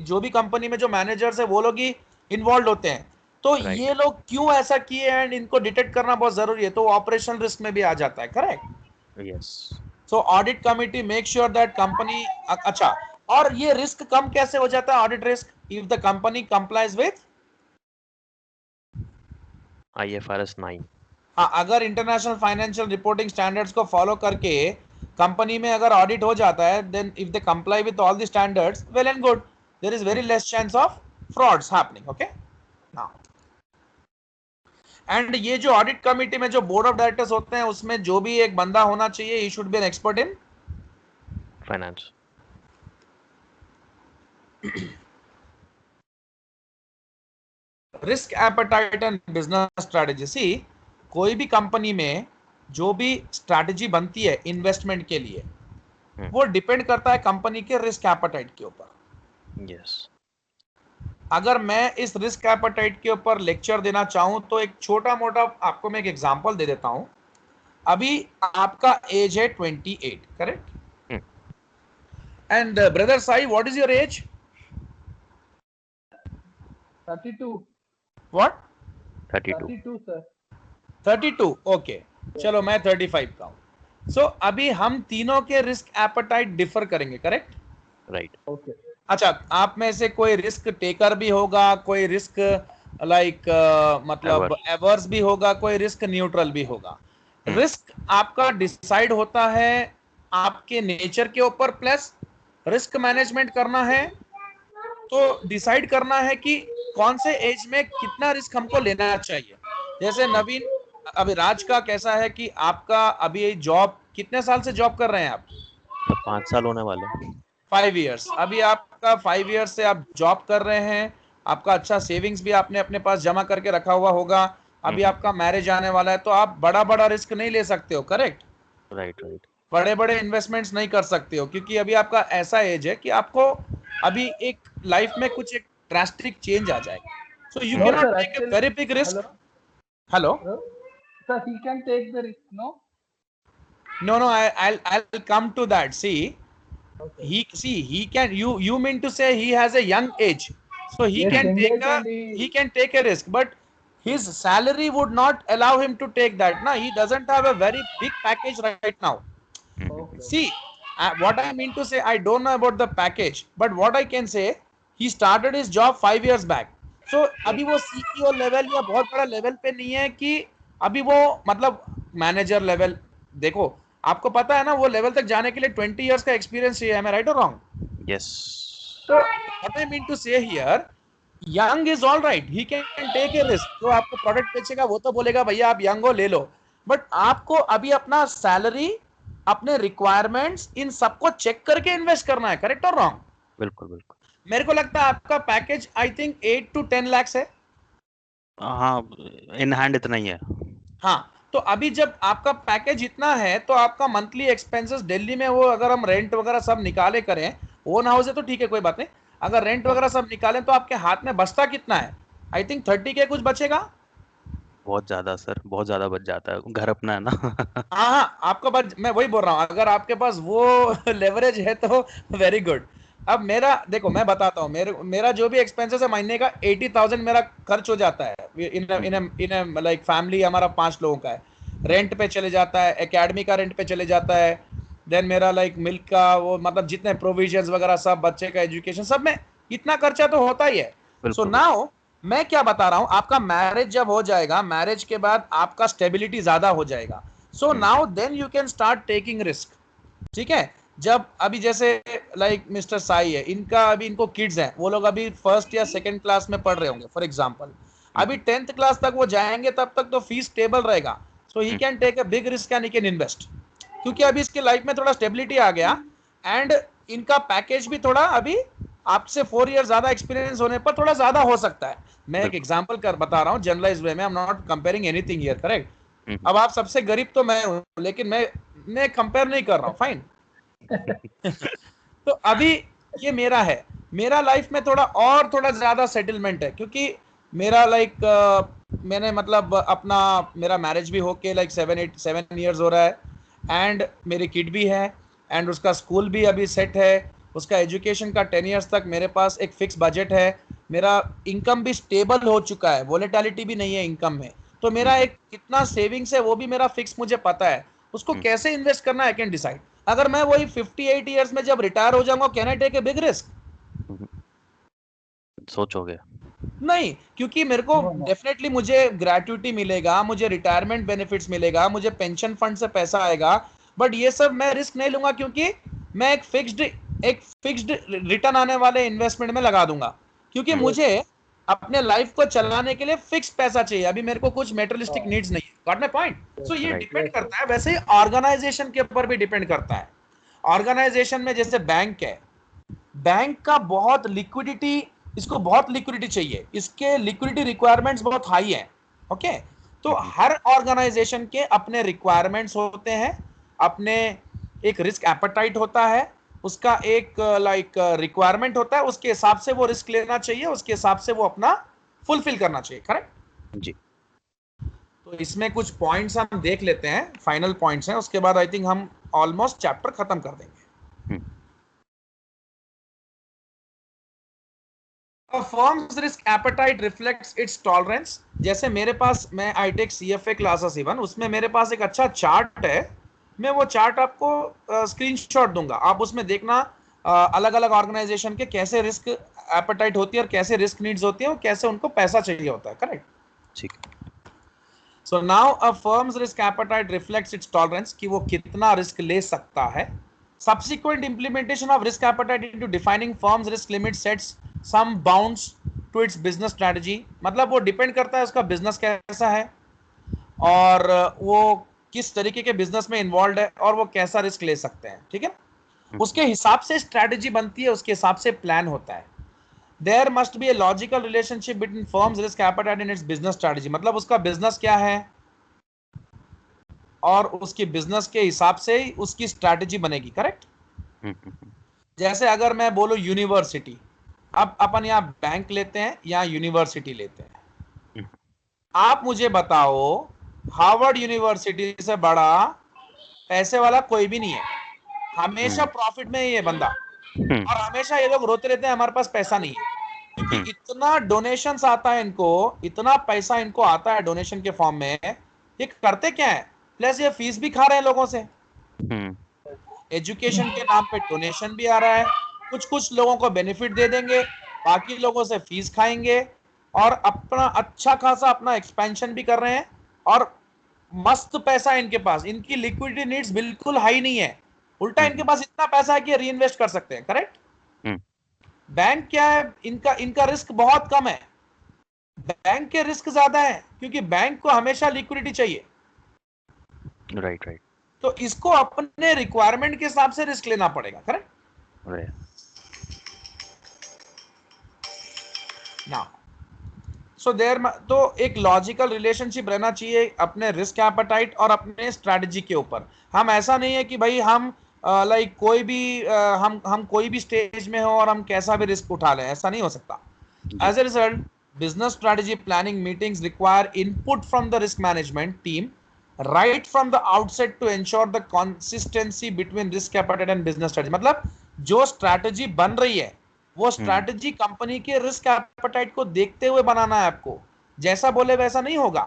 जो भी कंपनी में जो मैनेजर्स है वो लोग ही इन्वॉल्व होते हैं, तो ये लोग क्यों ऐसा किए एंड इनको डिटेक्ट करना बहुत जरूरी है, तो ऑपरेशन रिस्क में भी आ जाता है, correct? Yes. So audit committee make sure that company, अच्छा, और ये रिस्क कम कैसे हो जाता है audit risk, if the company complies with IFRS 9। हाँ, अगर इंटरनेशनल फाइनेंशियल रिपोर्टिंग स्टैंडर्ड्स को फॉलो करके कंपनी में अगर ऑडिट हो जाता है, then if they comply with all the standards, well and good, there is very less chance of frauds happening. Okay, now and ये जो ऑडिट कमिटी में जो बोर्ड ऑफ डायरेक्टर्स होते हैं, उसमें जो भी एक बंदा होना चाहिए, he should be an expert in finance. Risk appetite and business strategy. See, कोई भी कंपनी में जो भी स्ट्रेटेजी बनती है इन्वेस्टमेंट के लिए, वो डिपेंड करता है कंपनी के रिस्क एपेटाइट के ऊपर। यस। अगर मैं इस रिस्क एपेटाइट के ऊपर लेक्चर देना चाहूं तो एक छोटा मोटा आपको मैं एक एग्जांपल दे देता हूं। अभी आपका एज है 28, correct? And brother Sai, what is your age? 32. What? 32 32 sir. 32, okay, चलो मैं 35 का हूँ। सो अभी हम तीनों के रिस्क एपेटाइट डिफर करेंगे, करेक्ट? राइट। ओके अच्छा, आप में से कोई रिस्क टेकर भी होगा, कोई रिस्क लाइक मतलब एवर्स भी होगा, कोई रिस्क न्यूट्रल भी होगा। रिस्क आपका डिसाइड होता है आपके नेचर के ऊपर, प्लस रिस्क मैनेजमेंट करना है तो डिसाइड करना है कि कौन से एज में कितना रिस्क हमको लेना चाहिए। जैसे नवीन, अभी राज का कैसा है कि आपका अभी जॉब, कितने साल से जॉब कर रहे हैं आप? 5 साल होने वाले। 5 इयर्स। अभी आपका 5 इयर्स से आप जॉब कर रहे हैं, आपका अच्छा सेविंग्स भी आपने अपने पास जमा करके रखा हुआ होगा, अभी आपका मैरिज आने वाला है, तो आप बड़ा बड़ा रिस्क नहीं ले सकते हो, करेक्ट? Right right. बड़े बड़े इन्वेस्टमेंट्स नहीं कर सकते हो, क्योंकि अभी आपका ऐसा एज है कि आपको अभी एक लाइफ में कुछ एक ड्रास्टिक चेंज आ जाएगा, so you no can not sir take a very big hello risk. Hello? sir he can take the risk no No, I'll come to that. See, okay he can, you mean to say he has a young age, so yes young age and he can take a risk, but his salary would not allow him to take that. No, he doesn't have a very big package right now. okay See, what I mean to say, I don't know about the package, but what I can say, he started his job 5 years back. So अभी वो CEO लेवल या बहुत बड़ा लेवल पे नहीं है कि अभी वो मतलब मैनेजर लेवल, देखो आपको पता है ना, वो लेवल तक जाने के लिए 20 इयर्स का एक्सपीरियंस चाहिए, am I right or wrong? Yes. So what I mean to say here, young is all right, he can take a risk. जो आपको प्रोडक्ट बेचेगा वो तो बोलेगा भैया आप यंग हो ले लो, बट आपको अभी अपना सैलरी, अपने रिक्वायरमेंट्स, इन सबको चेक करके इन्वेस्ट करना है, करेक्ट और रॉन्ग? बिल्कुल बिल्कुल। मेरे को लगता है आपका package I think 8 to 10 lakhs है। हाँ, इन हैंड इतना ही है। हाँ, तो अभी जब आपका पैकेज इतना है तो आपका मंथली एक्सपेंसेस दिल्ली में, वो अगर हम रेंट वगैरह सब निकाले करें, ओन हाउस है तो ठीक है कोई बात नहीं, अगर रेंट वगैरह सब निकालें तो आपके हाथ में बचता कितना है? आई थिंक 30 के कुछ बचेगा। बहुत ज्यादा सर, बहुत ज्यादा बच जाता है, घर अपना है ना। हाँ हाँ, आपको बच, मैं वही बोल रहा हूँ, अगर आपके पास वो लेवरेज है तो वेरी गुड। अब मेरा देखो, मैं बताता हूँ, मेरा जो भी एक्सपेंसेस है महीने का 80,000 मेरा खर्च हो जाता है इन लाइक फैमिली, हमारा 5 लोगों का है, रेंट पे चले जाता है, एकेडमी का रेंट पे चले जाता है, देन मेरा लाइक मिल्क का वो, मतलब जितने प्रोविजंस वगैरह सब, बच्चे का एजुकेशन, सब में इतना खर्चा तो होता ही है। सो बिल्कुल। नाउ मैं क्या बता रहा हूं, आपका मैरिज जब हो जाएगा, मैरिज के बाद आपका स्टेबिलिटी ज्यादा हो जाएगा, so now then you can start taking risk. ठीक है? जब अभी जैसे लाइक मिस्टर साई है, इनका अभी, इनको किड्स हैं, वो लोग अभी फर्स्ट या सेकंड क्लास में पढ़ रहे होंगे फॉर एग्जांपल, अभी 10th क्लास तक वो जाएंगे, तब तक तो फीस स्टेबल रहेगा, so he can take a big risk and he can invest, क्योंकि अभी इसकी लाइफ में थोड़ा स्टेबिलिटी आ गया, एंड इनका पैकेज भी थोड़ा अभी आपसे 4 ईयर ज्यादा एक्सपीरियंस होने पर थोड़ा ज्यादा हो सकता है। मैं एक एग्जांपल कर बता रहा हूं जनरलाइज वे में, I am not comparing anything here, correct? अब आप सबसे गरीब तो मैं हूं, लेकिन मैं कंपेयर नहीं कर रहा हूं, फाइन। तो अभी ये मेरा है, मेरा लाइफ में थोड़ा ज्यादा सेटलमेंट है, क्योंकि मेरा लाइक मैंने मतलब अपना, मेरा मैरिज भी होके लाइक 7 ईयर्स हो रहा है, एंड मेरी किड भी है, एंड उसका स्कूल भी अभी सेट है, उसका एजुकेशन का 10 ईयर्स तक मेरे पास एक फिक्स बजट है, मेरा इनकम भी स्टेबल हो चुका है, वोलेटिलिटी भी नहीं है इनकम में, तो मेरा एक कितना सेविंग्स है वो भी मेरा फिक्स मुझे पता है, उसको कैसे इन्वेस्ट करना आई कैन डिसाइड। अगर मैं वही 58 ईयर्स में जब रिटायर हो जाऊंगा, can I take a big risk? सोचोगे? नहीं, क्योंकि मेरे को डेफिनेटली मुझे ग्रेट्युटी मिलेगा, मुझे रिटायरमेंट बेनिफिट्स मिलेगा, मुझे पेंशन फंड से पैसा आएगा, बट ये सब मैं रिस्क नहीं लूंगा, क्योंकि मैं एक फिक्स्ड रिटर्न आने वाले इन्वेस्टमेंट में लगा दूंगा, क्योंकि मुझे अपने लाइफ को चलाने के लिए फिक्स पैसा चाहिए, अभी मेरे को कुछ मेटेरियलिस्टिक नीड्स नहीं है। Got my point? सो ये डिपेंड करता है, वैसे ही ऑर्गेनाइजेशन के ऊपर भी डिपेंड करता है। ऑर्गेनाइजेशन में जैसे बैंक है, बैंक का बहुत लिक्विडिटी, इसको बहुत लिक्विडिटी चाहिए, इसके लिक्विडिटी रिक्वायरमेंट्स बहुत हाई है, ओके? तो हर ऑर्गेनाइजेशन के अपने रिक्वायरमेंट्स होते हैं, अपने एक रिस्क एपेटाइट होता है, उसका एक लाइक रिक्वायरमेंट होता है, उसके हिसाब से वो रिस्क लेना चाहिए, उसके हिसाब से वो अपना फुलफिल करना चाहिए, करेक्ट जी। तो इसमें कुछ पॉइंट्स हम देख लेते हैं, फाइनल पॉइंट्स हैं, उसके बाद आई थिंक हम ऑलमोस्ट चैप्टर खत्म कर देंगे। A firm's risk appetite reflects its tolerance. जैसे मेरे पास, मैं I take CFA classes even, उसमें मेरे पास एक अच्छा चार्ट है, मैं वो चार्ट आपको स्क्रीनशॉट दूंगा, आप उसमें देखना अलग अलग ऑर्गेनाइजेशन के कैसे रिस्क एपेटाइट होती है और कैसे रिस्क नीड्स होती है और कैसे उनको पैसा चाहिए होता है, करेक्ट? ठीक। So now a firm's risk appetite reflects its tolerance, कि वो कितना रिस्क ले सकता है. Subsequent implementation of risk appetite into defining firm's risk limit sets some bounds to its business strategy. मतलब वो डिपेंड करता है उसका बिजनेस कैसा है और वो किस तरीके के बिजनेस में इन्वॉल्व है और वो कैसा रिस्क ले सकते हैं, ठीक है? उसके हिसाब से स्ट्रैटेजी बनती है, उसके हिसाब से प्लान होता है. There must be a logical relationship between firm's risk appetite and its business strategy. मतलब उसका बिजनेस क्या है और उसकी बिजनेस के हिसाब से ही उसकी स्ट्रैटेजी बनेगी, करेक्ट? जैसे अगर मैं बोलूं यूनिवर्सिटी, अब अपन यहाँ बैंक लेते हैं या यूनिवर्सिटी लेते हैं, आप मुझे बताओ हार्वर्ड यूनिवर्सिटी से बड़ा पैसे वाला कोई भी नहीं है, हमेशा प्रॉफिट में ये बंदा, और हमेशा ये लोग रोते रहते हैं हमारे पास पैसा नहीं है, क्योंकि इतना डोनेशंस आता है इनको, इतना पैसा इनको आता है डोनेशन के फॉर्म में. ये करते क्या है, प्लस ये फीस भी खा रहे हैं लोगों से, एजुकेशन के नाम पे डोनेशन भी आ रहा है, कुछ कुछ लोगों को बेनिफिट दे देंगे, बाकी लोगों से फीस खाएंगे और अपना अच्छा खासा अपना एक्सपेंशन भी कर रहे हैं और मस्त पैसा है इनके पास, इनकी लिक्विडिटी नीड्स बिल्कुल हाई नहीं है, उल्टा इनके पास इतना पैसा है कि री इन्वेस्ट कर सकते हैं, करेक्ट? बैंक क्या है, इनका रिस्क बहुत कम है, बैंक के रिस्क ज्यादा है क्योंकि बैंक को हमेशा लिक्विडिटी चाहिए. Right right. तो इसको अपने रिक्वायरमेंट के हिसाब से रिस्क लेना पड़ेगा, करेक्ट? नाउ सो देयर, तो एक लॉजिकल रिलेशनशिप रहना चाहिए अपने रिस्क एपेटाइट और अपने स्ट्रेटजी के ऊपर. हम ऐसा नहीं है कि भाई हम लाइक कोई भी हम कोई भी स्टेज में हो और हम कैसा भी रिस्क उठा लें, ऐसा नहीं हो सकता. As a result, business strategy planning meetings require input from the risk management team right from the outset to ensure the consistency between risk appetite and business strategy. मतलब जो स्ट्रैटेजी बन रही है वो स्ट्रैटेजी कंपनी के रिस्क एपेटाइट को देखते हुए बनाना है आपको, जैसा बोले वैसा नहीं होगा.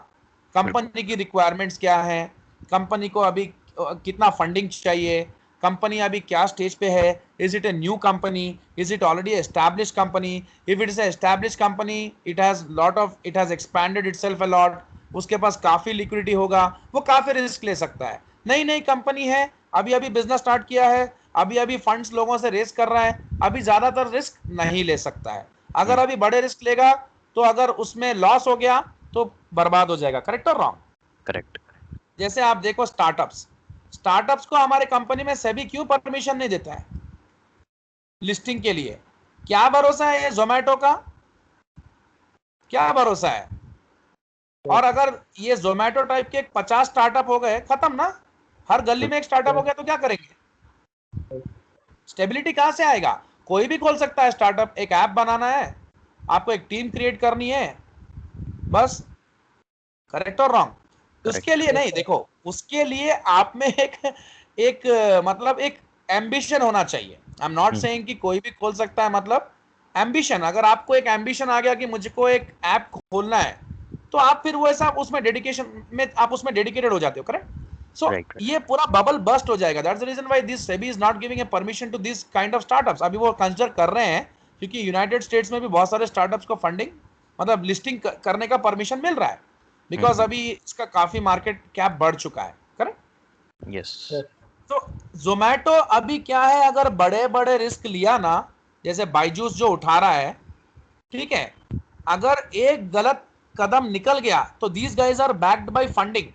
कंपनी की रिक्वायरमेंट्स क्या है, कंपनी को अभी कितना फंडिंग चाहिए, कंपनी अभी क्या स्टेज पे है, is it a new company, is it already established company, if it is established company it has expanded itself a lot, उसके पास काफी लिक्विडिटी होगा, वो काफी रिस्क ले सकता है. नई नई कंपनी है, अभी अभी बिजनेस स्टार्ट किया है, अभी अभी फंड्स लोगों से रेस कर रहा है, अभी ज्यादातर रिस्क नहीं ले सकता है. अगर अभी बड़े रिस्क लेगा तो अगर उसमें लॉस हो गया तो बर्बाद हो जाएगा, करेक्ट और रॉन्ग? करेक्ट. जैसे आप देखो स्टार्टअप्स को हमारे कंपनी में सेबी क्यों परमिशन नहीं देता है लिस्टिंग के लिए? क्या भरोसा है ये जोमेटो का, क्या भरोसा है? और अगर ये जोमेटो टाइप के 50 स्टार्टअप हो गए, खत्म ना, हर गली में एक स्टार्टअप हो गया तो क्या करेंगे? स्टेबिलिटी कहां से आएगा? कोई भी खोल सकता है स्टार्टअप, एक ऐप बनाना है आपको, एक टीम क्रिएट करनी है बस, करेक्ट और रॉन्ग? उसके लिए नहीं, देखो उसके लिए आप में एक मतलब एक एम्बिशन होना चाहिए. आई एम नॉट सेइंग कि कोई भी खोल सकता है, मतलब एम्बिशन, अगर आपको एक एम्बिशन आ गया कि मुझको एक ऐप खोलना है तो आप फिर वो ऐसा उसमें डेडिकेशन में आप उसमें डेडिकेटेड हो जाते हो, करेक्ट? सो ये पूरा बबल बस्ट हो जाएगा. That's the reason why this SEBI is not giving a permission to this kind of startups. अभी वो कंसिडर कर रहे हैं क्योंकि यूनाइटेड स्टेट्स में भी बहुत सारे स्टार्टअप्स को फंडिंग मतलब लिस्टिंग करने का परमिशन मिल रहा है, बिकॉज अभी इसका काफी मार्केट कैप बढ़ चुका है, करेक्ट? यस. तो जोमेटो अभी क्या है, अगर बड़े बड़े रिस्क लिया ना, जैसे बायजूस जो उठा रहा है, ठीक है, अगर एक गलत कदम निकल गया तो these guys are backed by funding,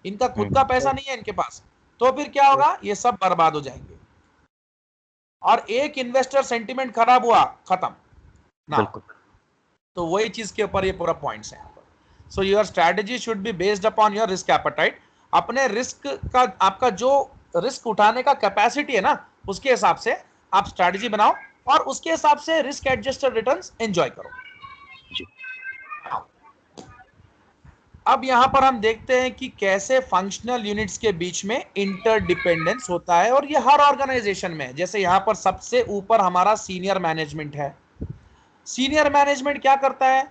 इनका खुद का पैसा नहीं है इनके पास, तो फिर क्या होगा, ये सब बर्बाद हो जाएंगे और एक इन्वेस्टर सेंटिमेंट खराब हुआ, खत्म ना. तो वही चीज के ऊपर ये पूरा पॉइंट्स है. So your strategy should be based upon your risk appetite. अपने रिस्क का, आपका जो रिस्क उठाने का कैपेसिटी है ना, उसके हिसाब से आप स्ट्रेटजी बनाओ और उसके हिसाब से रिस्क एडजस्टेड रिटर्न्स एंजॉय करो. अब यहां पर हम देखते हैं कि कैसे फंक्शनल यूनिट्स के बीच में इंटरडिपेंडेंस होता है, और ये हर ऑर्गेनाइजेशन में, जैसे यहां पर सबसे ऊपर हमारा सीनियर मैनेजमेंट है, सीनियर मैनेजमेंट क्या करता है?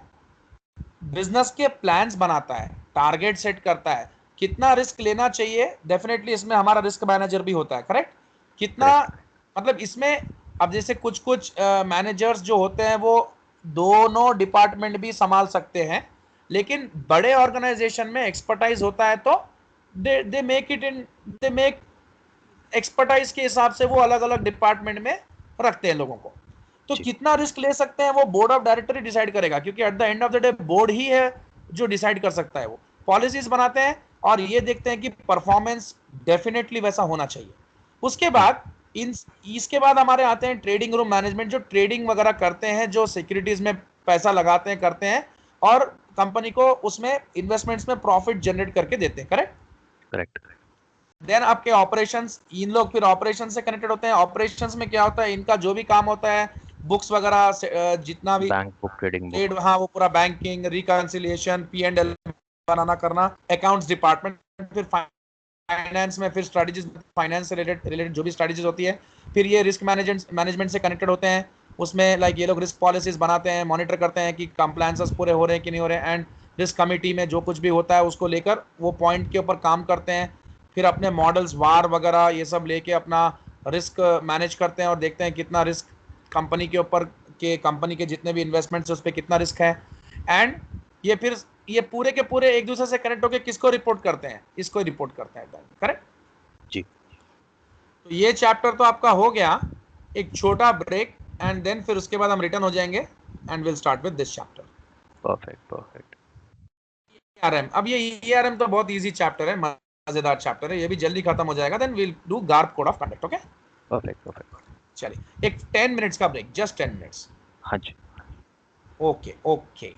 बिजनेस के प्लान्स बनाता है, टारगेट सेट करता है, कितना रिस्क लेना चाहिए। डेफिनेटली इसमें हमारा रिस्क मैनेजर भी होता है, करेक्ट? कितना, मतलब इसमें अब जैसे कुछ कुछ मैनेजर्स जो होते हैं वो दोनों डिपार्टमेंट भी संभाल सकते हैं, लेकिन बड़े ऑर्गेनाइजेशन में एक्सपर्टाइज होता है तो दे मेक एक्सपर्टाइज के हिसाब से वो अलग अलग डिपार्टमेंट में रखते हैं लोगों को। तो कितना रिस्क ले सकते हैं वो बोर्ड ऑफ डायरेक्टर ही डिसाइड करेगा, क्योंकि at the end of the day board ही है जो डिसाइड कर सकता है। वो पॉलिसीज बनाते हैं और ये देखते हैं कि परफॉर्मेंस डेफिनेटली वैसा होना चाहिए। उसके बाद इसके बाद हमारे आते हैं ट्रेडिंग रूम मैनेजमेंट, जो ट्रेडिंग वगैरह करते हैं, जो सिक्योरिटीज में पैसा लगाते हैं, करते हैं और कंपनी को उसमें इन्वेस्टमेंट्स में प्रॉफिट जनरेट करके देते हैं, करेक्ट? करेक्ट। देन आपके ऑपरेशंस, इन लोग फिर ऑपरेशन से कनेक्टेड होते हैं। ऑपरेशंस में क्या होता है, इनका जो भी काम होता है, बुक्स वगैरह जितना भी बैंक बुक, ट्रेडिंग बुक, हाँ वो पूरा बैंकिंग, रिकंसिलिएशन, P&L बनाना करना, अकाउंट्स डिपार्टमेंट, फिर फाइनेंस में, फिर स्ट्रेटजीज, फाइनेंस से रिलेटेड जो भी स्ट्रेटजीज होती है, फिर ये रिस्क मैनेजमेंट से कनेक्टेड होते हैं। उसमें लाइक ये लोग रिस्क पॉलिसीज बनाते हैं, मॉनिटर करते हैं कि कंप्लायंसेस पूरे हो रहे हैं कि नहीं हो रहे हैं, एंड रिस्क कमिटी में जो कुछ भी होता है उसको लेकर वो पॉइंट के ऊपर काम करते हैं। फिर अपने मॉडल्स, वार वगैरह ये सब लेके अपना रिस्क मैनेज करते हैं और देखते हैं कितना रिस्क कंपनी के ऊपर, के कंपनी के जितने भी इन्वेस्टमेंट्स उस पर कितना रिस्क है। एंड ये फिर ये पूरे के पूरे एक दूसरे से कनेक्ट होकर किसको रिपोर्ट करते हैं? इसको रिपोर्ट करते हैं, करेक्ट जी। तो ये चैप्टर तो आपका हो गया। एक छोटा ब्रेक एंड देन फिर उसके बाद हम रिटर्न हो जाएंगे and will start with this chapter. Perfect. ERM, अब ये ERM तो बहुत इजी चैप्टर है, मजेदार चैप्टर है, ये भी जल्दी खत्म हो जाएगा। Then will do GARP code of conduct. Okay, perfect. चलिए एक 10 मिनट्स का ब्रेक, जस्ट 10 मिनट्स। हाँ जी। ओके।